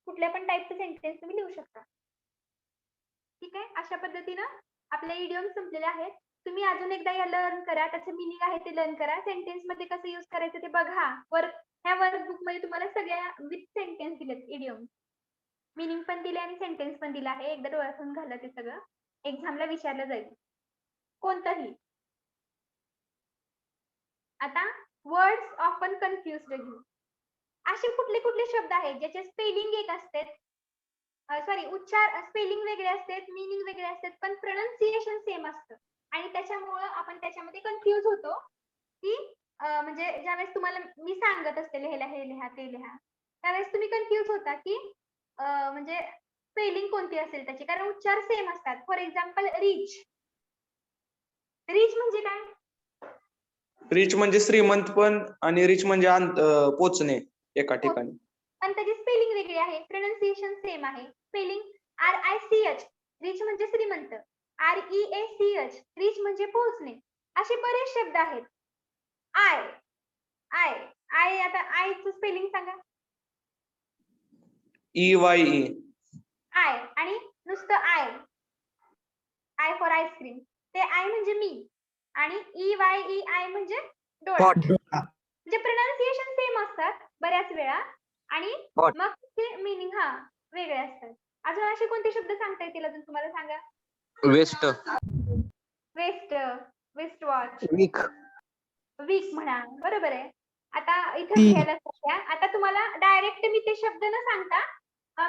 कुठल्या पण टाईपचं सेंटेन्स तुम्ही लिहू शकता. ठीक आहे अशा पद्धतीनं आपले इडियम संपलेले आहेत. तुम्ही अजून एकदा या लर्न करा त्याचं मिनिंग आहे ते लर्न करा. सेंटेन्स मध्ये कसं युज करायचं ते बघा. ह्या वर्कबुक मध्ये तुम्हाला सगळ्या विथ सेंटेन्स दिलेत इडियम मिनिंग पण दिले आणि सेंटेन्स पण दिला आहे. एकदा डोळ्यातून घाला ते सगळं एक्झामला विचारलं जाईल कोणतंही. आता वर्ड्स ऑफन कन्फ्युज्ड घेऊ. असे कुठले कुठले शब्द आहेत ज्याचे स्पेलिंग एक असते सॉरी उच्चार स्पेलिंग वेगळे असतात मीनिंग वेगळे असतात पण प्रोनाउन्सिएशन सेम असतं आणि त्याच्यामुळं आपण त्याच्यामध्ये कन्फ्युज होतो की म्हणजे ज्यावेळेस तुम्हाला मी सांगत असते लिहायला हे लिहा ते लिहा त्यावेळेस तुम्ही कन्फ्युज होता की म्हणजे स्पेलिंग कोणती असेल त्याची कारण उच्चार सेम असतात. For example rich. रिच म्हणजे काय? रिच म्हणजे श्रीमंत पण आणि रिच म्हणजे पोचणे एका ठिकाणी. पण त्याची स्पेलिंग वेगळी आहे प्रोनाउन्सिएशन सेम आहे. स्पेलिंग RICH रिच म्हणजे श्रीमंत. REACH रिच म्हणजे पोहोचणे. असे बरेच शब्द आहेत. आय आता आयचं स्पेलिंग सांगा. EYE. आय आणि नुसतं आय फॉर आईस्क्रीम ते आय म्हणजे मी आणि EYEI म्हणजे डोळा. म्हणजे प्रोनाउन्सिएशन सेम असतात बऱ्याच वेळा आणि मग ते मीनिंग वेगळे असतात. अजून असे कोणते शब्द सांगता येतील अजून तुम्हाला सांगा. Waste waist watch weak week म्हणा बरोबर आहे. आता इथं घ्यायला सध्या आता तुम्हाला डायरेक्ट मी ते शब्द न सांगता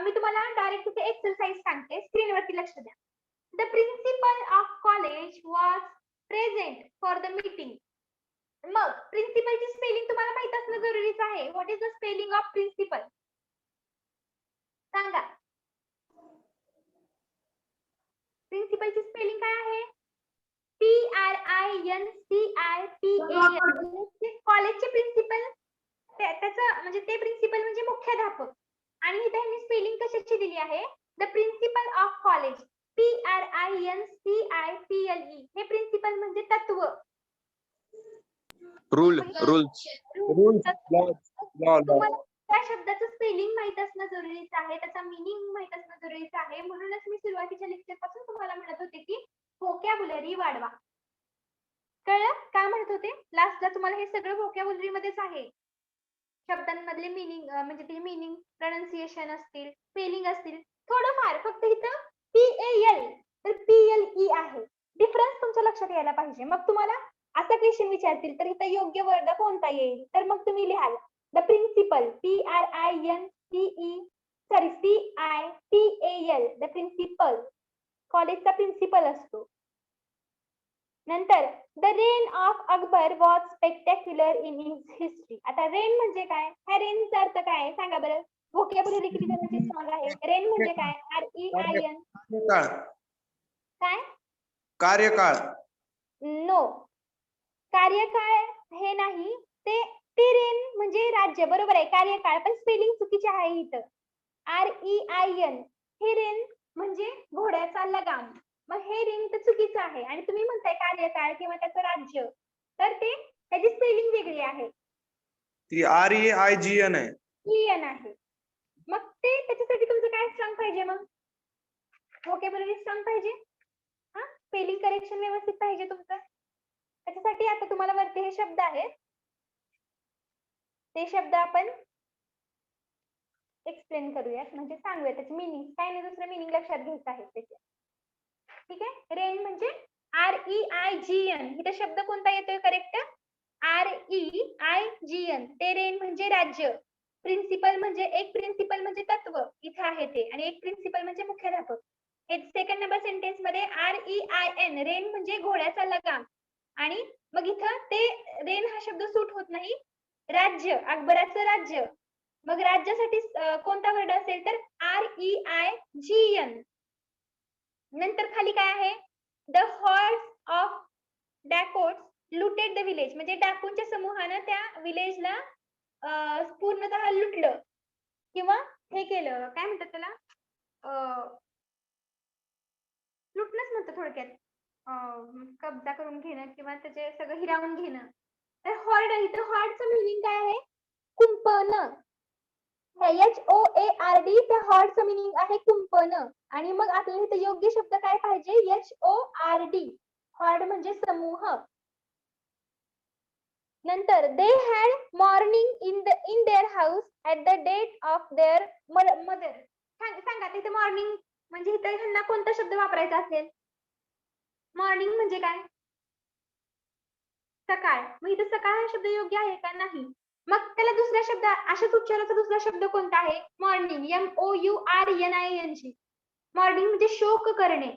मी तुम्हाला डायरेक्ट ते एक्सरसाइज सांगते स्क्रीनवरती लक्ष द्या. The principal of college was present for the meeting. मग प्रिन्सिपलची स्पेलिंग तुम्हाला माहित असणं जरुरीचं आहे. What is the spelling of principal सांगा. प्रिन्सिपलची स्पेलिंग काय आहे? PRINCIPAL. कॉलेजचे प्रिन्सिपल त्याचं म्हणजे ते प्रिन्सिपल म्हणजे मुख्याध्यापक आणि इथे त्यांनी स्पेलिंग कशाची दिली आहे? The principal of college PRINCIPLE. हे प्रिन्सिपल म्हणजे तत्व रूल्स. तुम्हाला त्या शब्दाचं स्पेलिंग माहित असणं जरुरीचं आहे त्याचा मीनिंग माहित असणं जरुरीचं आहे. म्हणूनच मी सुरुवातीच्या लेक्चर पासून तुम्हाला म्हणत होते की व्होकॅब्युलरी वाढवा. कळलं काय म्हणत होते? लास्टला तुम्हाला हे सगळं व्होकॅब्युलरी मध्येच आहे. शब्दांमधले मीनिंग म्हणजे ते मीनिंग प्रोनाउन्सिएशन असतील स्पेलिंग असतील थोडंफार फक्त इथं PAL तर PLE आहे. डिफरन्स तुमच्या लक्षात यायला पाहिजे. मग तुम्हाला असा क्वेश्चन विचारतील तर इथं योग्य वर्ड कोणता येईल तर मग तुम्ही लिहाल the principle PRINCIPLE CIPAL, the principal. कॉलेजचा प्रिन्सिपल असतो. नंतर the reign of Akbar was spectacular in his history. आता रेन म्हणजे काय? ह्या रेनचा अर्थ काय आहे सांगा बरं. व्होकॅब्युलरी किती जणांची स्ट्रॉंग आहे? रेन म्हणजे काय? REIN. कार्यकाळ. काय? कार्यकाळ. नो, कार्यकाळ हे नाही. ते रेन म्हणजे राज्य, बरोबर आहे. कार्यकाळ पण स्पेलिंग चुकीची आहे इथं. REIN. हे रेन म्हणजे घोड्याचा लगाम. मग हे रेन तर चुकीचं आहे आणि तुम्ही म्हणताय कार्यकाळ किंवा त्याचं राज्य, तर त्याची स्पेलिंग वेगळी आहे. ती REIGN आहे. EN आहे. मग त्याच्यासाठी तुमचं काय स्ट्रॉंग पाहिजे? मग व्होकॅब्युलरी स्ट्रॉंग पाहिजे. हा, स्पेलिंग करेक्शन व्यवस्थित पाहिजे तुमचं. त्याच्यासाठी आता तुम्हाला वरती हे शब्द आहेत, ते शब्द आपण एक्सप्लेन करूयात, म्हणजे सांगूया त्याची मिनिंग. काय नाही, दुसरं मिनिंग लक्षात घ्यायचं आहे त्याचे. ठीक आहे. रेन म्हणजे REIGN. इथे शब्द कोणता येतोय करेक्ट? REIGN. ते रेन म्हणजे राज्य. प्रिन्सिपल म्हणजे एक प्रिन्सिपल म्हणजे तत्व इथे आहे ते, आणि एक प्रिन्सिपल म्हणजे मुख्याध्यापक. हे सेकंड नंबर सेंटेन्स मध्ये REIN, रेन म्हणजे घोड्याचा लगाम. आणि मग इथं ते रेन हा शब्द सूट होत नाही. राज्य, अकबराचं राज्य. मग राज्यासाठी कोणता वर्ड असेल तर REIGN. नंतर खाली काय आहे? The horse of dacoits looted the village. म्हणजे डाकूंच्या समूहानं त्या विलेजला पूर्णतः लुटलं किंवा हे केलं. काय म्हणतात त्याला? लुटणंच म्हणतात थोडक्यात. कब्जा करून घेणं किंवा त्याचे सगळं हिरावून घेणं. तर हॉर्ड, इथं हॉर्डचं मिनिंग काय आहे? कुंपण. HOARD, त्या हॉर्डचं मिनिंग आहे कुंपण. आणि मग आपल्याला इथे योग्य शब्द काय पाहिजे? HORD. हॉर्ड म्हणजे समूह. नंतर they had mourning in their house at the death of their mother. सांगा तिथे मॉर्निंग म्हणजे इथे ह्यांना कोणता शब्द वापरायचा असेल? मॉर्निंग म्हणजे काय? सकाळ. मग इथे सकाळ हा शब्द योग्य आहे का? नाही. मग त्याला दुसरा शब्द, अशाच उच्चाराचा दुसरा शब्द कोणता आहे? मॉर्निंग. MOURNING. मॉर्निंग म्हणजे शोक करणे.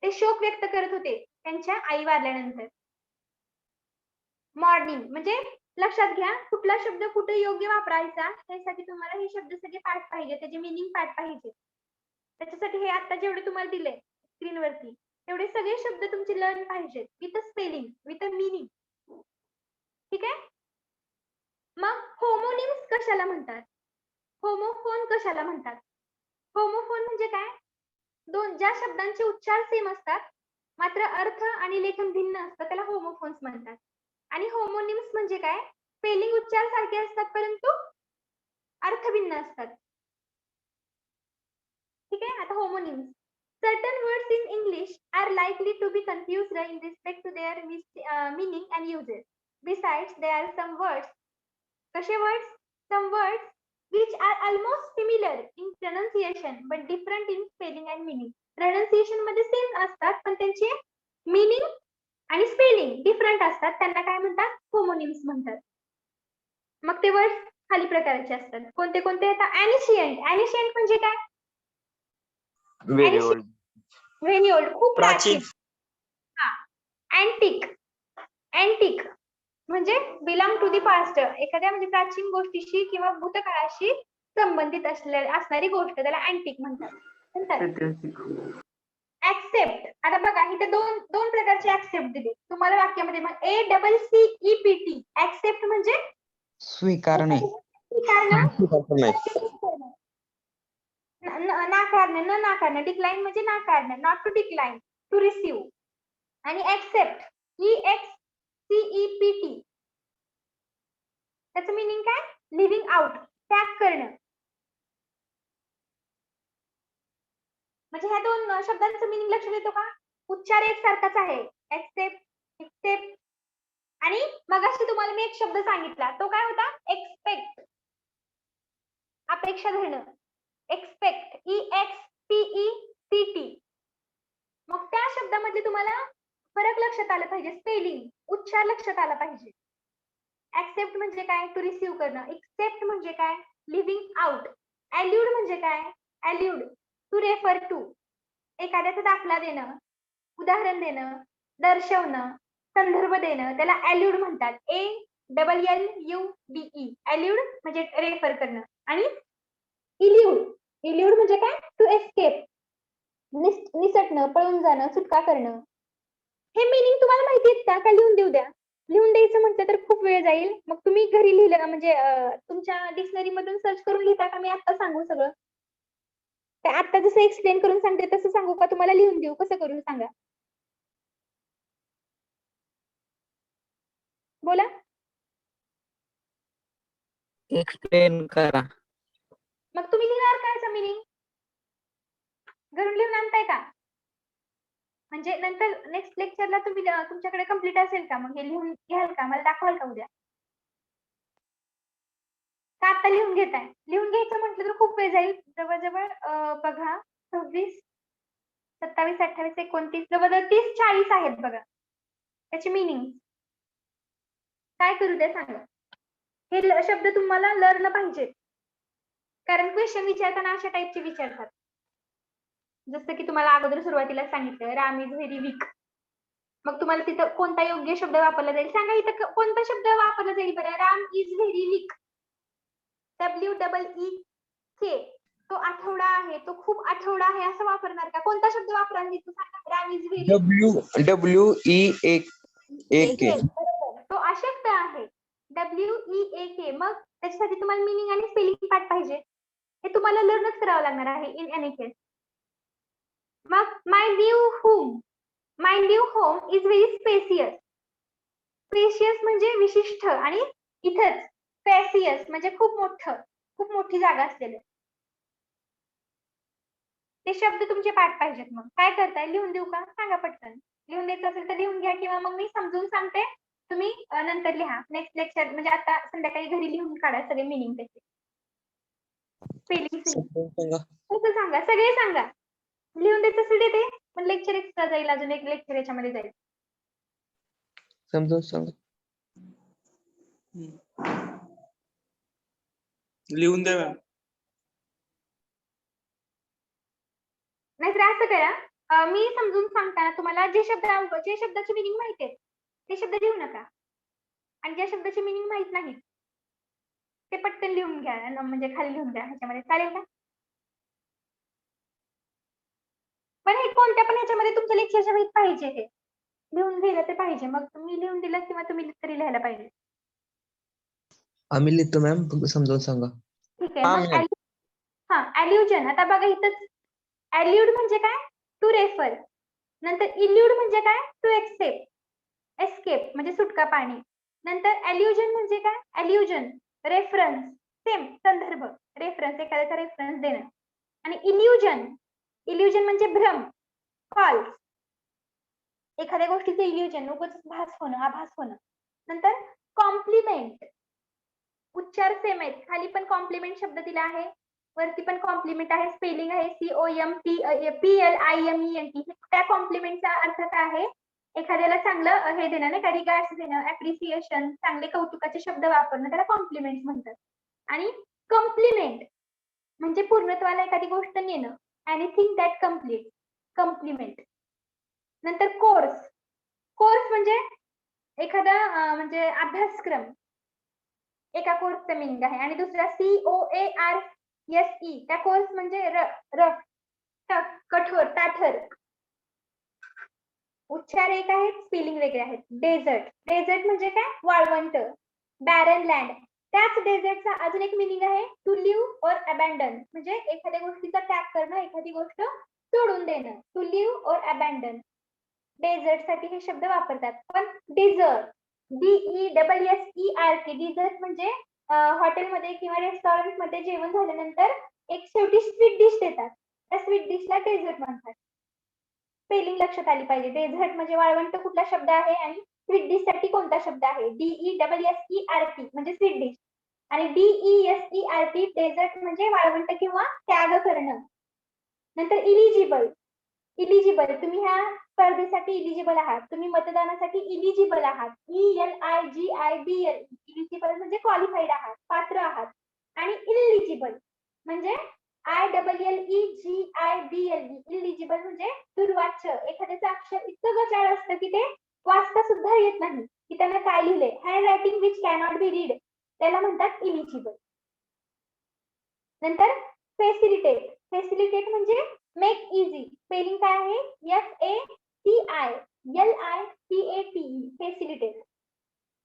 ते शोक व्यक्त करत होते त्यांच्या आई वारल्यानंतर. मॉर्निंग म्हणजे लक्षात घ्या, कुठला शब्द कुठे योग्य वापरायचा त्यासाठी तुम्हाला हे शब्द सगळे पाठ पाहिजे, त्याचे मिनिंग पाठ पाहिजे. त्याच्यासाठी हे आता जेवढे तुम्हाला दिले स्क्रीनवरती, तेवढे सगळे शब्द तुमचे लर्न पाहिजेत विथ स्पेलिंग, विथ मिनिंग. ठीक आहे. मग होमोनिम्स कशाला म्हणतात? होमोफोन कशाला म्हणतात? होमोफोन म्हणजे काय? ज्या शब्दांचे उच्चार सेम असतात मात्र अर्थ आणि लेखन भिन्न असतं त्याला होमोफोन्स म्हणतात. आणि होमोनिम्स म्हणजे काय? स्पेलिंग उच्चार सारखे असतात परंतु अर्थ भिन्न असतात. ठीक आहे. आता homonyms. Certain words in English are likely to be confused in respect to their meaning and uses. Besides, there are some words. कसे words? Some words which are almost similar in pronunciation but different in spelling and meaning. Pronunciation मध्ये same असतात पण त्यांचे meaning आणि spelling different असतात, त्यांना काय म्हणतात? होमोनिम्स म्हणतात. मग ते वर्ड्स खाली प्रकारचे असतात. कोणते कोणते? आता एनिशियंट. एनिशियंट म्हणजे काय? Very old. व्हेरी ओल्ड, खूप प्राचीन. हा. अँटिक. अँटिक म्हणजे बिलॉंग टू दी पास्ट. एखाद्या म्हणजे प्राचीन गोष्टीशी किंवा भूतकाळाशी संबंधित असणारी गोष्ट, त्याला अँटिक म्हणतात. नंतर ऍक्सेप्ट. आता बघा इथे दोन प्रकारचे ऍक्सेप्ट दिले तुम्हाला वाक्यामध्ये. मग ACCEPT. ऍक्सेप्ट म्हणजे स्वीकारणे. नाकारणे, न नाकारणे. डिक्लाइन म्हणजे नाकारणे, not to decline, to receive. आणि ऍक्सेप्ट EXCEPT, त्याचं मिनिंग काय? लिव्हिंग आउट, त्याग करणं. म्हणजे ह्या दोन शब्दांचं मिनिंग लक्षात येतो का? उच्चार एकसारखाच आहे. Accept, except. आणि मगाशी तुम्हाला मी एक शब्द सांगितला, तो काय होता? एक्सपेक्ट. अपेक्षा धरणं. Expect EXPECT. मग त्या शब्दामध्ये तुम्हाला फरक लक्षात आला पाहिजे, स्पेलिंग, उच्चार लक्षात आला पाहिजे. ऍक्सेप्ट म्हणजे काय? टू रिसीव्ह करणं. एक्सेप्ट म्हणजे काय? Leaving out. अल्युड म्हणजे काय? अल्युड टू रेफर टू, एखाद्याचा दाखला देणं, उदाहरण देणं, दर्शवणं, संदर्भ देणं, त्याला अल्युड म्हणतात. ALLUDE अल्युड म्हणजे रेफर करणं. आणि इल्युड म्हणजे काय? टू एस्केप, निसटणं, पळून जाणं, सुटका करणं. हे मीनिंग तुम्हाला माहिती आहेत का लिहून देऊ द्या? लिहून द्यायचं म्हटलं तर खूप वेळ जाईल. मग तुम्ही घरी लिहिलं म्हणजे तुमच्या डिक्शनरी मधून सर्च करून लिहिता का मी आता सांगू सगळं? ते आता जसं एक्सप्लेन करून सांगते तसं सांगू का तुम्हाला लिहून देऊ? कसं करून सांगा? बोला. एक्सप्लेन करा. मग तुम्ही लिहिणार काय याचा मीनिंग? घरून लिहून आणताय का? म्हणजे नंतर नेक्स्ट लेक्चरला तुम्ही तुमच्याकडे कम्प्लीट असेल का? मग हे लिहून घ्याल का? मला दाखवाल का उद्या? का आता लिहून घेताय? लिहून घ्यायचं म्हटलं तर खूप वेळ जाईल. जवळजवळ बघा 26, 27, 28, 29 जवळजवळ 30, 40 आहेत बघा त्याची मीनिंग. काय करू द्या सांगा. हे शब्द तुम्हाला लर्न पाहिजेत, कारण क्वेश्चन विचारताना अशा टाईपचे विचारतात. जसं की तुम्हाला अगोदर सुरुवातीला सांगितलं राम इज व्हेरी वीक. मग तुम्हाला तिथं कोणता योग्य शब्द वापरला जाईल सांगा. इथं कोणता शब्द वापरला जाईल बरं? Ram is very weak. WEEK. तो आठवडा आहे, तो खूप आठवडा आहे असं वापरणार का? कोणता शब्द वापराल तिथं सांगा? Ram is very WEAK. बरोबर. तो अशक्त आहे. WEAK. मग त्याच्यासाठी तुम्हाला मीनिंग आणि स्पेलिंग पाठ पाहिजे. हे तुम्हाला लर्नच करावं लागणार आहे इन एनी केस. मग my new home. My new home is very spacious. Spacious म्हणजे विशिष्ट आणि इथंच स्पेसियस म्हणजे खूप मोठं, खूप मोठी जागा असलेलं. ते शब्द तुमचे पाठ पाहिजेत. मग काय करताय? लिहून देऊ का? सांगा पटकन. लिहून द्यायचं असेल तर लिहून घ्या किंवा मग मी समजून सांगते, तुम्ही नंतर लिहा. नेक्स्ट लेक्चर म्हणजे आता संध्याकाळी घरी लिहून काढा सगळे मीनिंग त्याचे. स्पेलिंग कसं सांगा? सगळे सांगा. लिहून द्यायचं असेल देते, पण लेक्चर एक्स्ट्रा जाईल, अजून एक लेक्चर याच्यामध्ये जाईल. समजून सांगा. लिहून द्या मॅम. नाहीतर असं करा, मी समजून सांगताना तुम्हाला जे शब्दाची मिनिंग माहिती आहे ते शब्द लिहू नका, आणि ज्या शब्दाची मिनिंग माहित नाही ते पटकन लिहून घ्या, म्हणजे खाली लिहून द्या ह्याच्यामध्ये. चालेल का? पण हे कोणत्या पण ह्याच्यामध्ये तुमच्या लेक्चरच्या वेळी पाहिजे, हे लिहून दिलं ते पाहिजे. मग तुम्ही लिहून दिलं किंवा तुम्ही तरी लिहायला पाहिजे. आम्ही लिहितो मॅम, समजावून सांगा. ठीक आहे. मग अल्युजन. आता बघा इथं अल्युड म्हणजे काय? To refer. नंतर इल्युड म्हणजे काय? टू एस्केप म्हणजे सुटका पाणी. नंतर अल्युजन म्हणजे काय? अल्युजन रेफरन्स, सेम संदर्भ, रेफरन्स, एखाद्याचा रेफरन्स देणं. आणि इल्युजन म्हणजे भ्रम, फॉल्स, एखाद्या गोष्टीचं इल्युजन, उगाच भास होणं, आभास होणं. नंतर कॉम्प्लिमेंट. उच्चार सेम आहेत, खाली पण कॉम्प्लिमेंट शब्द दिला आहे, वरती पण कॉम्प्लिमेंट आहे. स्पेलिंग आहे COMPLIMENT. त्या कॉम्प्लिमेंटचा अर्थ काय आहे? एखाद्याला चांगलं हे देणं, नाही का, रिगार्ड्स देणं, अप्रिसिएशन, चांगले कौतुकाचे शब्द वापरणं, त्याला कॉम्प्लिमेंट म्हणतात. आणि कम्प्लिमेंट म्हणजे पूर्णत्वाला एखादी गोष्ट नेणं, एनिथिंग दॅट कम्प्लिमेंट. नंतर कोर्स म्हणजे एखादा म्हणजे अभ्यासक्रम, एका कोर्सचा मीनिंग आहे. आणि दुसरा COARSE, त्या कोर्स म्हणजे रफ, टफ, कठोर, ताठर. उच्चार एक आहेत, स्पेलिंग वेगळे आहेत. डेझर्ट म्हणजे काय? वाळवंट, बॅरन लँड. त्याच डेझर्टचा अजून एक मीनिंग आहे, टू लिव्ह और अबॅन्डन, म्हणजे एखाद्या गोष्टीचा त्याग करणं, एखादी गोष्ट सोडून देणं. टू लिव्ह और अबॅन्डन डेझर्ट साठी हे शब्द वापरतात. पण डिझर्ट, DESSERT, डिझर्ट म्हणजे हॉटेलमध्ये किंवा रेस्टॉरंट मध्ये जेवण झाल्यानंतर एक शेवटी स्वीट डिश देतात, त्या स्वीट डिशला डेझर्ट म्हणतात. स्पेलिंग लक्षात आली पाहिजे. डेझर्ट म्हणजे वाळवंट कुठला शब्द आहे, आणि स्वीट डिश साठी कोणता शब्द आहे? DESSERT म्हणजे स्वीट डिश, आणि DESERT डेझर्ट म्हणजे वाळवंट किंवा त्याग करणं. नंतर इलिजिबल. तुम्ही ह्या स्पर्धेसाठी इलिजिबल आहात, तुम्ही मतदानासाठी इलिजिबल आहात. ELIGIBL. इलिजिबल म्हणजे क्वालिफाईड आहात, पात्र आहात. आणि इलिजिबल म्हणजे ILLEGIBLE इलिजिबल म्हणजे दुर्वाच्य. एखाद्याचं अक्षर इतकं गचाळ असतं की ते वाचता सुद्धा येत नाही की त्यानं काय लिहिलंय. Hand writing which cannot be read त्याला म्हणतात इलिजिबल. नंतर फेसिलिटेट. फेसिलिटेट म्हणजे मेक इझी. स्पेलिंग काय आहे? FACILIPATE facilitate.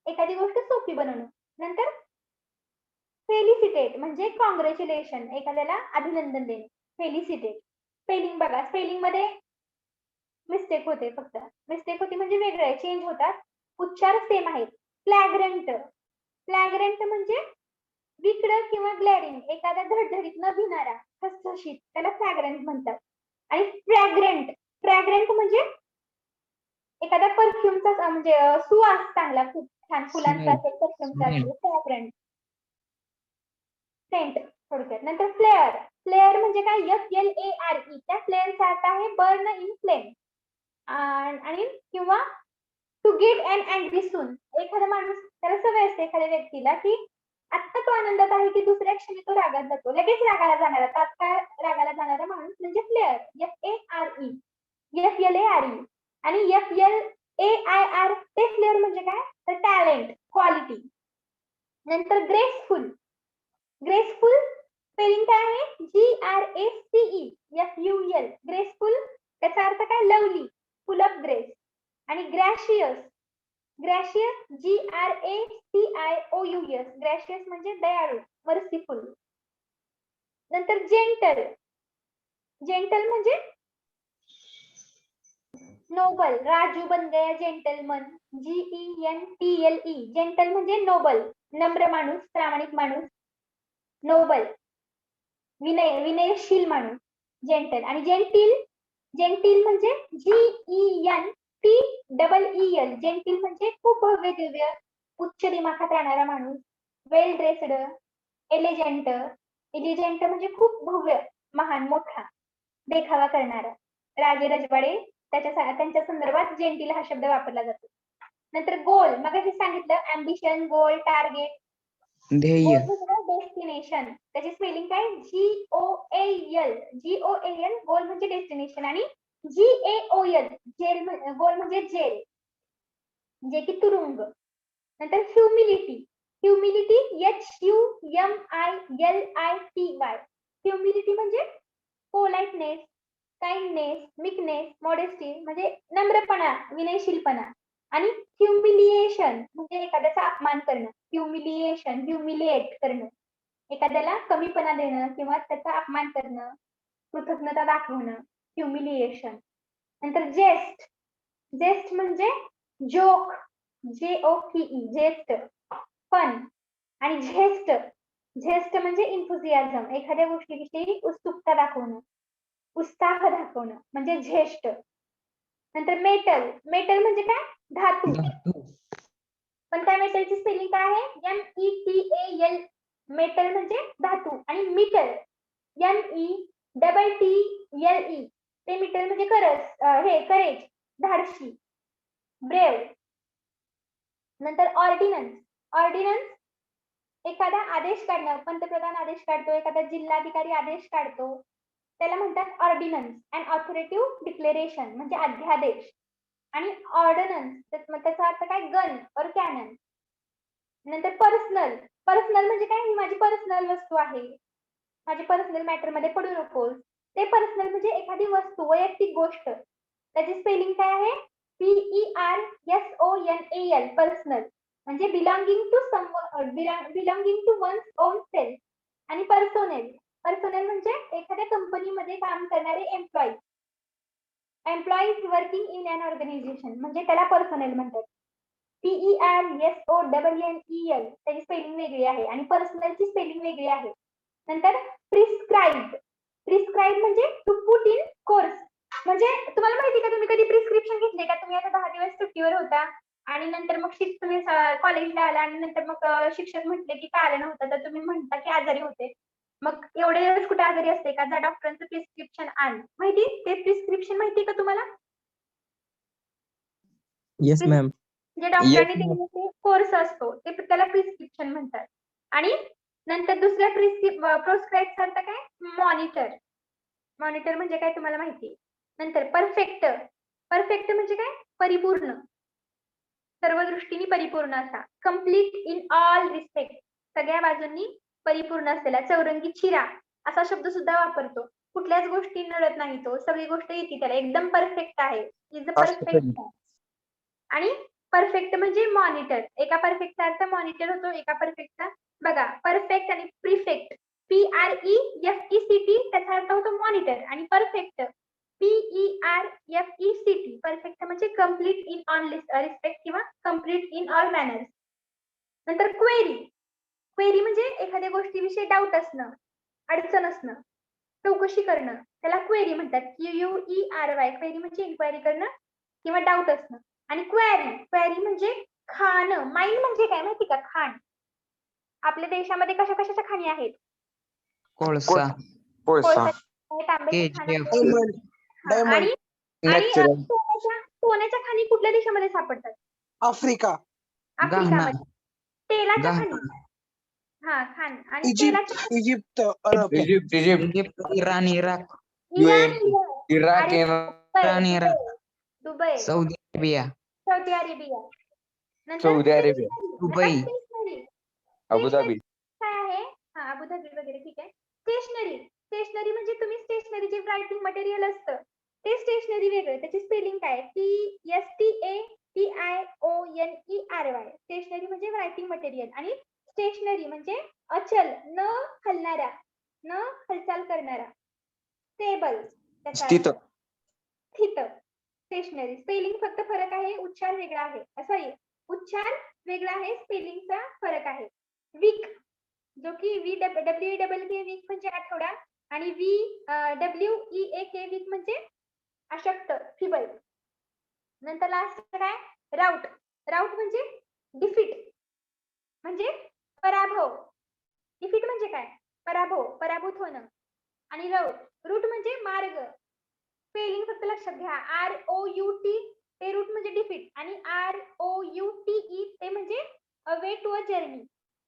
एखादी गोष्ट सोपी बनवणं. नंतर फेलिसिटेट म्हणजे कॉंग्रॅच्युलेशन. एखाद्याला अभिनंदन देणे. फेलिसिटेट. स्पेलिंग बघा. स्पेलिंग मध्ये मिस्टेक होते फक्त. मिस्टेक होती म्हणजे वेगळे चेंज होतात. उच्चार सेम आहेत. फ्लॅग्रंट. फ्लॅग्रंट म्हणजे विकडं किंवा ग्लॅरिंग. एखादा धडधडीत न भिणारा ठसठशीत त्याला फ्लॅग्रंट म्हणतात. आणि फ्रॅग्रंट. फ्रॅग्रंट म्हणजे एखाद्या परफ्यूमचा म्हणजे सुवास चांगला खूप छान फुलांचा असेल परफ्यूमचा असेल फ्रॅग्रंट. सेंट थोडक्यात. नंतर फ्लेअर. फ्लेअर म्हणजे काय? FLARE. त्या फ्लेअरचा अर्थ आहे बर्न इन फ्लेम. आणि किंवा टू गेट अन अँग्री सून. एखादा माणूस त्याला सवय असते एखाद्या व्यक्तीला की आता तो आनंदात आहे की दुसऱ्या क्षणी तो रागात जातो. लगेच रागाला जाणारा तात्काळ रागाला जाणारा माणूस म्हणजे फ्लेअर. FLARE. आणि FLAIR ते फ्लेअर म्हणजे काय? तर टॅलेंट, क्वालिटी. नंतर ग्रेसफुल. ग्रेसफुल स्पेलिंग काय आहे? GRACEFUL. ग्रेसफुल त्याचा अर्थ काय? Lovely, full of grace. आणि ग्रॅशियस. ग्रॅशियस GRACIOUS. ग्रॅशियस म्हणजे दयाळू, मर्सीफुल. नंतर जेंटल. जेंटल म्हणजे नोबल. राजू बन गया जेंटलमन. GENTLE. जेंटल म्हणजे नोबल, नम्र माणूस, प्रामाणिक माणूस. नोबल विनयशील माणूस. जेंटल. आणि जेंटिल. जेंटिल म्हणजे GENTEEL. जेंटिल म्हणजे खूप भव्य दिव्य, उच्च दिमाखात राहणारा माणूस. वेल ड्रेस्ड. एलिजंट. एलिजंट म्हणजे खूप भव्य, महान, मोठा, देखावा करणारा. राजे रजवाडे त्यांच्या संदर्भात जेंटिल हा शब्द वापरला जातो. नंतर गोल. मग हे सांगितलं अम्बिशन, गोल, टार्गेट. ध्येय. डेस्टिनेशन. त्याची स्पेलिंग काय? GOAL. गोल म्हणजे डेस्टिनेशन. आणि GAOL जेल. गोल म्हणजे जेल, जे की तुरुंग. नंतर ह्युमिलिटी. Humility HUMILITY. ह्युमिलिटी म्हणजे पोलाइटनेस, काइंडनेस, मिकनेस, मॉडेस्टी म्हणजे नम्रपणा, विनयशीलपणा. आणि ह्युमिलिएशन म्हणजे एखाद्याचा अपमान करणं. ह्युमिलिएशन, ह्युमिलिएट करणं, एखाद्याला कमीपणा देणं किंवा त्याचा अपमान करणं, कृतज्ञता दाखवणं. ह्युमिलिएशन. नंतर जेस्ट. जेस्ट म्हणजे जोक, JOKE. जेस्ट, फन. आणि झेस्ट. झेस्ट म्हणजे इन्थुझियाझम, एखाद्या गोष्टीविषयी उत्सुकता दाखवणं, उत्साह दाखवणं म्हणजे झेस्ट. नंतर मेटल. मेटल म्हणजे काय? धातू. पण त्या मेटलची स्पेलिंग काय आहे? METAL. मेटल म्हणजे धातू. आणि मिटल METTLE. ते मिटल म्हणजे करेज, धाडशी, ब्रेव. नंतर ऑर्डिनन्स. ऑर्डिनन्स एखादा आदेश काढणं. पंतप्रधान आदेश काढतो, एखादा जिल्हाधिकारी आदेश काढतो, त्याला म्हणतात ऑर्डिनन्स. अँड ऑथॉरेटिव्ह डिक्लेरेशन म्हणजे अध्यादेश. आणि ऑर्डनन्स त्याचा अर्थ काय? गन और कॅनन. नंतर पर्सनल. पर्सनल म्हणजे काय? ही माझी पर्सनल वस्तू आहे, माझी पर्सनल मॅटर मध्ये पडू नकोस. ते पर्सनल म्हणजे एखादी वस्तू, वैयक्तिक गोष्ट. त्याची स्पेलिंग काय आहे? PERSONAL. पर्सनल म्हणजे belonging to one's own self. आणि पर्सोनेल. पर्सोनेल म्हणजे एखाद्या कंपनीमध्ये काम करणारे employee. Employees working in an organisation म्हणजे त्याला पर्सोनेल म्हणतात. PERSONNEL. त्याची स्पेलिंग वेगळी आहे. आणि पर्सनलची स्पेलिंग वेगळी आहे. नंतर प्रिस्क्राईब. प्रिस्क्राईब म्हणजे टू पुट इन कोर्स. म्हणजे तुम्हाला माहिती का, तुम्ही कधी प्रिस्क्रिप्शन घेतले का? तुम्ही आता 10 दिवस सुट्टीवर होता आणि नंतर मग तुम्ही कॉलेजला आला आणि नंतर मग शिक्षक म्हटले की का आलं नव्हतं, तर तुम्ही म्हणता की आजारी होते. मग एवढे दिवस कुठे आजारी असते का? जा डॉक्टरांचं प्रिस्क्रिप्शन आण. माहिती ते प्रिस्क्रिप्शन माहिती का तुम्हाला? Yes ma'am. जे डॉक्टरांनी दिलेला कोर्स असतो ते त्याला प्रिस्क्रिप्शन म्हणतात. आणि नंतर दुसऱ्या प्रोस्क्राईबचा अर्थ काय? मॉनिटर. मॉनिटर म्हणजे काय तुम्हाला माहिती आहे. नंतर परफेक्ट. परफेक्ट म्हणजे काय? परिपूर्ण. सर्व दृष्टीने परिपूर्ण असा. Complete in all respect. सगळ्या बाजूंनी परिपूर्ण असलेला. चौरंगी चिरा असा शब्द सुद्धा वापरतो. कुठल्याच गोष्टी नडत नाही तो. सगळी गोष्ट येते त्याला. एकदम परफेक्ट आहे. Is perfect. आणि परफेक्ट म्हणजे मॉनिटर. एका परफेक्टचा अर्थ मॉनिटर होतो, एका परफेक्टचा बघा परफेक्ट आणि प्रिफेक्ट. PREFECT त्याचा अर्थ होतो मॉनिटर आणि परफेक्ट PERFECT परफेक्ट म्हणजे कम्प्लीट इन ऑल रिस्पेक्ट किंवा कम्प्लीट इन ऑल मॅनर्स. नंतर क्वेरी. क्वेरी म्हणजे एखाद्या गोष्टीविषयी डाऊट असणं, अडचण असणं, चौकशी करणं, त्याला क्वेरी म्हणतात. QUERY. क्वेरी म्हणजे इन्क्वायरी करणं किंवा डाऊट असणं. आणि क्वेरी. क्वेरी म्हणजे खाणं. माईन म्हणजे काय माहिती का? खाण. आपल्या देशामध्ये कशा कशाच्या खाणी आहेत? कोळसा कोळसा कोळसा, तांब्याची खाणं KGF. आहेत. Diamond. हा, Diamond. आणि नॅचरल सोन्याच्या खाणी कुठल्या देशामध्ये सापडतात? Africa. आफ्रिकामध्ये. तेलाच्या गहना. खाणी. हा, खाण. आणि Egypt. तेलाच्या खाणी. Egypt. Arab. Egypt Egypt, Iran, Iraq, Iran, Iraq अरे, Iran, Iraq, Dubai, Saudi Arabia, Saudi Arabia. नंतर Saudi Arabia. Dubai. Stationery. Abu Dhabi काय आहे? हा, अबुधाबी वगैरे ठीक आहे. स्टेशनरी. स्टेशनरी म्हणजे तुम्ही स्टेशनरी जे रायटिंग मटेरियल असतं ते स्टेशनरी वेगळं. त्याची स्पेलिंग काय? STATIONERY. स्टेशनरी म्हणजे रायटिंग मटेरियल. आणि स्टेशनरी म्हणजे अचल, न हलणारा, न हालचाल करणारा. स्टेबल. स्थित स्थित. स्टेशनरी. स्पेलिंग फक्त फरक आहे, उच्चार वेगळा आहे. सॉरी, उच्चार वेगळा आहे, स्पेलिंगचा फरक आहे. वीक, जो की WEEK वीक म्हणजे आठवडा आणि WEAK वीक म्हणजे अशक्त, फिबल. नंतर लास्ट काय? राऊट. राऊट म्हणजे डिफीट म्हणजे पराभव. डिफीट म्हणजे काय? पराभव, पराभूत होणं. आणि रूट म्हणजे मार्ग. स्पेलिंग फक्त लक्षात घ्या. ROUT ते रूट म्हणजे डिफीट आणि ROUTE ते म्हणजे अ वे टू अ जर्नी.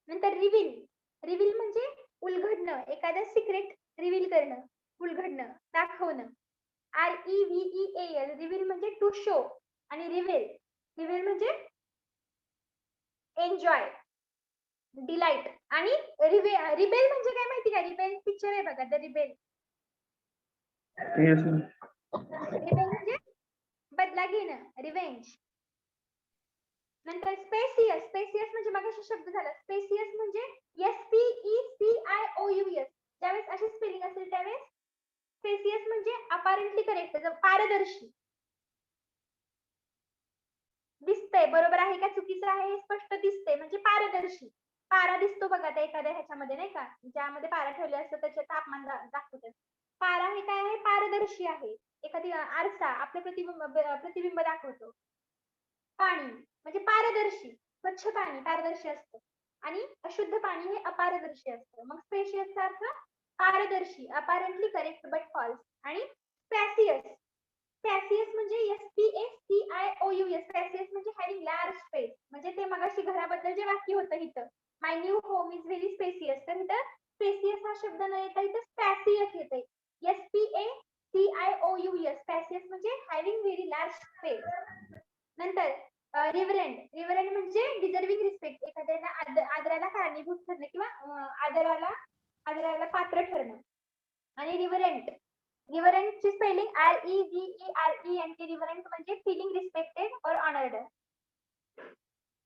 नंतर रिव्हील. रिव्हील म्हणजे उलगडणं, एखादं सिक्रेट रिव्हील करणं, उलगडणं, दाखवणं. REVEAL. रिव्हील म्हणजे टू शो. आणि रिव्हेल. रिव्हेल म्हणजे एन्जॉय, डिलाइट. आणि रिबेल म्हणजे काय माहिती का? रिबेल पिक्चर आहे बघा, द रिबेल. रिबेल म्हणजे बदला घेणं, रिवेंज. नंतर स्पेसियस. स्पेसियस म्हणजे मगाशी शब्द झाला. स्पेसियस म्हणजे SPECIOUS. ज्यावेळेस अशी स्पेलिंग असेल त्यावेळेस स्पेसियस म्हणजे अपारेंटली करेक्ट, पारदर्शी. दिसतंय बरोबर आहे का चुकीचं आहे हे स्पष्ट दिसतंय म्हणजे पारदर्शी. पारा दिसतो बघा त्या एखाद्या ह्याच्यामध्ये नाही का, ज्यामध्ये पारा ठेवले असतं त्याचे तापमान दाखवतात. पारा हे काय आहे? पारदर्शी आहे. एखादी आरसा आपले प्रतिबिंब दाखवतो. पाणी म्हणजे पारदर्शी, स्वच्छ पाणी पारदर्शी असतं आणि अशुद्ध पाणी हे अपारदर्शी असतं. मग स्पेशियसचा अर्थ पारदर्शी, अपारेंटली करेक्ट बट फॉल्स. आणि स्पॅसियस. स्पॅसियस म्हणजे SPACIOUS. स्पॅसियस म्हणजे हॅविंग लार्ज स्पेस. म्हणजे ते मगाशी घराबद्दल जे वाक्य होतं इथं, my new home is very spacious, तर इथं स्पेसियस हा शब्द न येता इथं स्पॅसियस येते. SPACIOUS. स्पॅसियस म्हणजे हॅविंग व्हेरी लार्ज स्पेस. नंतर रिव्हरंट. रिव्हरंट म्हणजे डिझर्विंग रिस्पेक्ट, एखाद्याला आदराला कारणीभूत ठरणं किंवा आदराला पात्र ठरणं. आणि रिव्हरंट. रिव्हरंटची स्पेलिंग REVERENT. रिव्हरंट म्हणजे फिलिंग रिस्पेक्टेड और ऑनर्ड.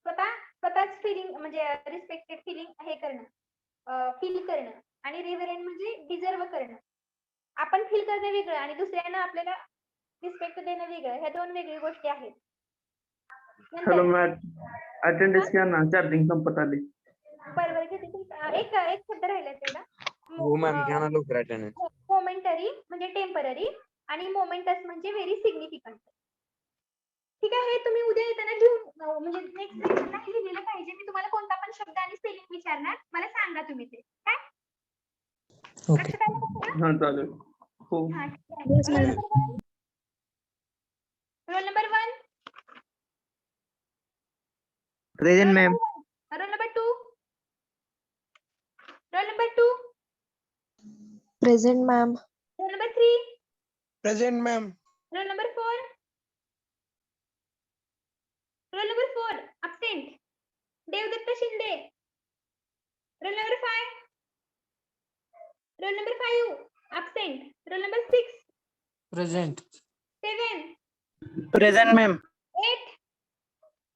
स्वतःच फिलिंग म्हणजे रिस्पेक्टेड फिलिंग हे करणं, फील करणं. आणि रिव्हरंट म्हणजे डिझर्व करणं. आपण फील करणं वेगळं आणि दुसऱ्यांना आपल्याला रिस्पेक्ट देणं वेगळं. ह्या दोन वेगळ्या गोष्टी आहेत. हॅलो मॅम, अटेंडन्स घ्या ना, चार्जिंग संपत आली. बरोबर घेते. एक शब्द राहिला तेवढा. हो मॅम, घ्या ना लवकर अटेंडन्स. मोमेंटरी म्हणजे टेम्पररी आणि मोमेंटस म्हणजे व्हेरी सिग्निफिकंट. ठीक आहे, हे तुम्ही उद्या येताना लिहून म्हणजे नेक्स्ट लेक्चरला लिहिलेलं पाहिजे. मी तुम्हाला कोणता पण शब्द आणि स्पेलिंग विचारणार, मला सांगा तुम्ही ते. काय ओके. लक्षात आलं का सगळं? हा चालेल. हो. हा, ठीक आहे. Yes, ma'am. Roll number 1. Present ma'am. Roll number 2. Present, ma'am. Roll number 3. Present, ma'am. Roll number 4. Roll number 4. Absent. Devdatta Shinde. Roll number 5. Roll number 5. Absent. Roll number 6. Present. 7. Present, ma'am. 8.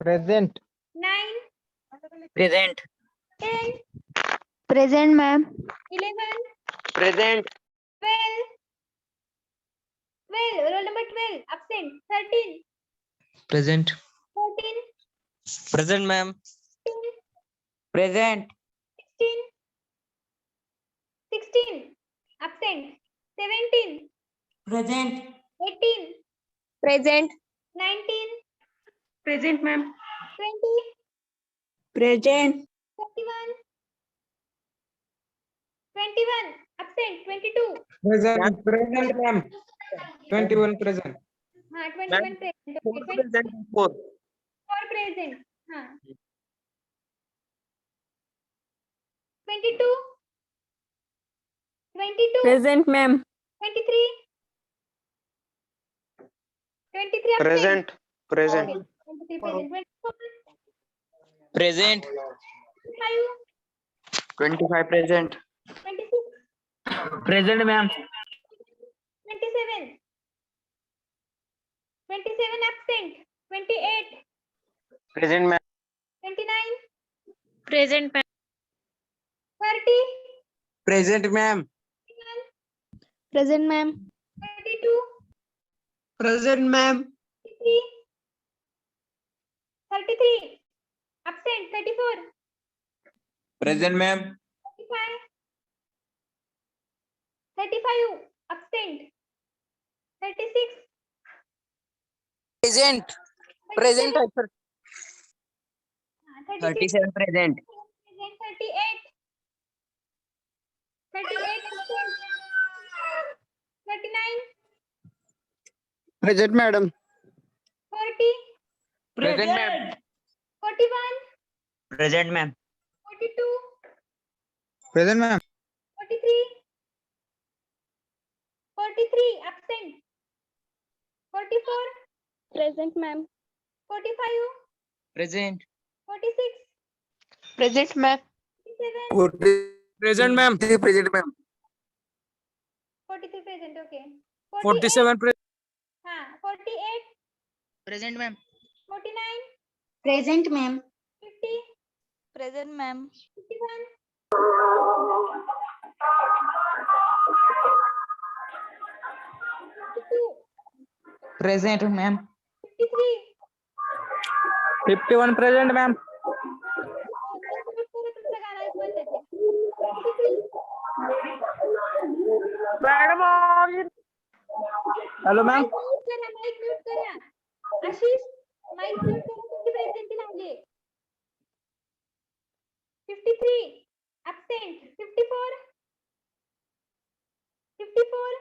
Present. 9. Present. 10. Present, ma'am. 11. Present. 12. 12. Roll number 12. Absent. 13. Present. 14. Present, ma'am. 15. Present. 16. 16. Absent. 17. Present. 18. Present. 19. Present, ma'am. 20. Present. 21. 21. Absent. 22. Present, present, ma'am. 21 present. 21 present. Okay. 4. 4 present. 22. 22. Present, ma'am. 23. 23 absent. Present. Present. Okay. 23 present. 24. Present. 25. 25 present. 26. Present, ma'am. 27. 27 absent. 28. Present, ma'am. 29. Present, ma'am. 30. Present, ma'am. 31. Present, ma'am. 32. Present, ma'am. 33. 33. Absent. 34. Present, ma'am. 35. 35. Absent. 36. Present. Present. 37. 37 present. 38. 38 absent. 39. Present, madam. 40. Present, ma'am. 41. Present, ma'am. 42. Present, ma'am. 43. 43 absent. 44. Present, ma'am. 45. Present. 46. Present, ma'am. 47. Present, ma'am. Present, ma'am. 43 present. Okay. 48. 47 present. 48. Present, ma'am. 49. Present, ma'am. 50. Present, ma'am. 51. 52. Present, ma'am. 53. 51 present, ma'am. तुमचं गाणं ऐकू येतंय ते. 53. Hello, ma'am. Mic mute करा. Ashish mic mute करा. तुमची presenty लागली. 53. Absent. 54. 54.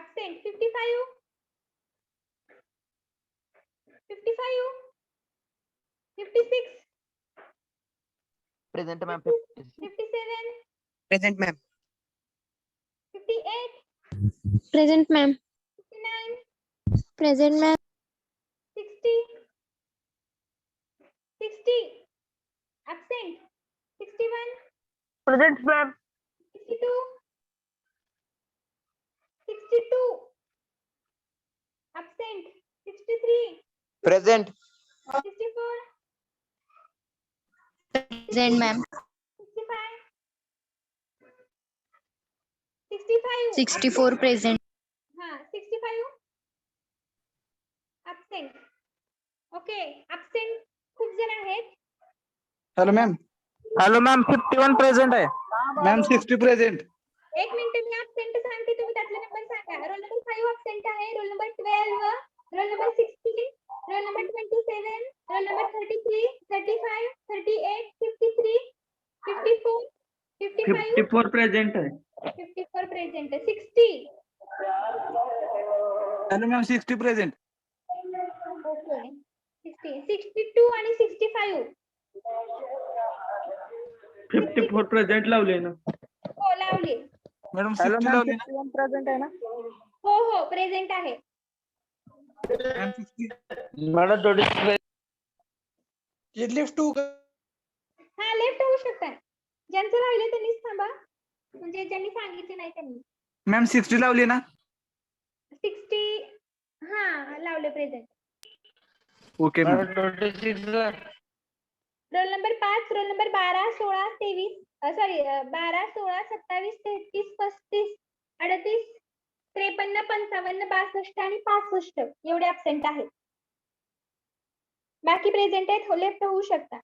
Absent. 55. 55. 56. Present, ma'am. 57. Present, ma'am. 58. Present, ma'am. 59. Present, ma'am. 60. 60. Absent. 61. Present, ma'am. 62. 62. Absent. 63. Present. 64. Present, ma'am. 65. 65. 64 present. 65. Absent. Okay. Absent खूप जण आहेत. Hello, ma'am. Hello, ma'am. 51 present आहे. Ma'am, 60 present. एक minute मी absent सांगते, तुम्ही त्यातले number सांगा. Roll number 5 absent आहे. Roll number 12. Roll number 16. Roll number 27. Roll number 33. 35. 38. 53. 54. 55. 54 present आहे. 54 present. 60. Hello, ma'am. 60 present. Okay. 60. 62 आणि 65. 54 present लावले ना. हो लावली. Madam Hello, 60 ma'am. लावली ना? प्रेझेंट आहे ना? हो हो प्रेझेंट आहे. मॅम 60. मॅडम 26. जे लिफ्ट टू हा लेफ्ट होऊ शकतात. ज्यांचं राहिलं त्यांनीच थांबा. म्हणजे ज्यांनी सांगितले नाही त्यांनी. मॅम 60 लावली ना? 60 हा लावले present. Okay ma'am. Madam 26 roll number 5, roll number 12, 16, 23 sorry 12, 16, 27, 33, 35, 38, 53, 55, 62 आणि 65 एवढे ऍबसेंट आहेत. बाकी प्रेझेंट आहेत लेफ्ट होऊ शकतात.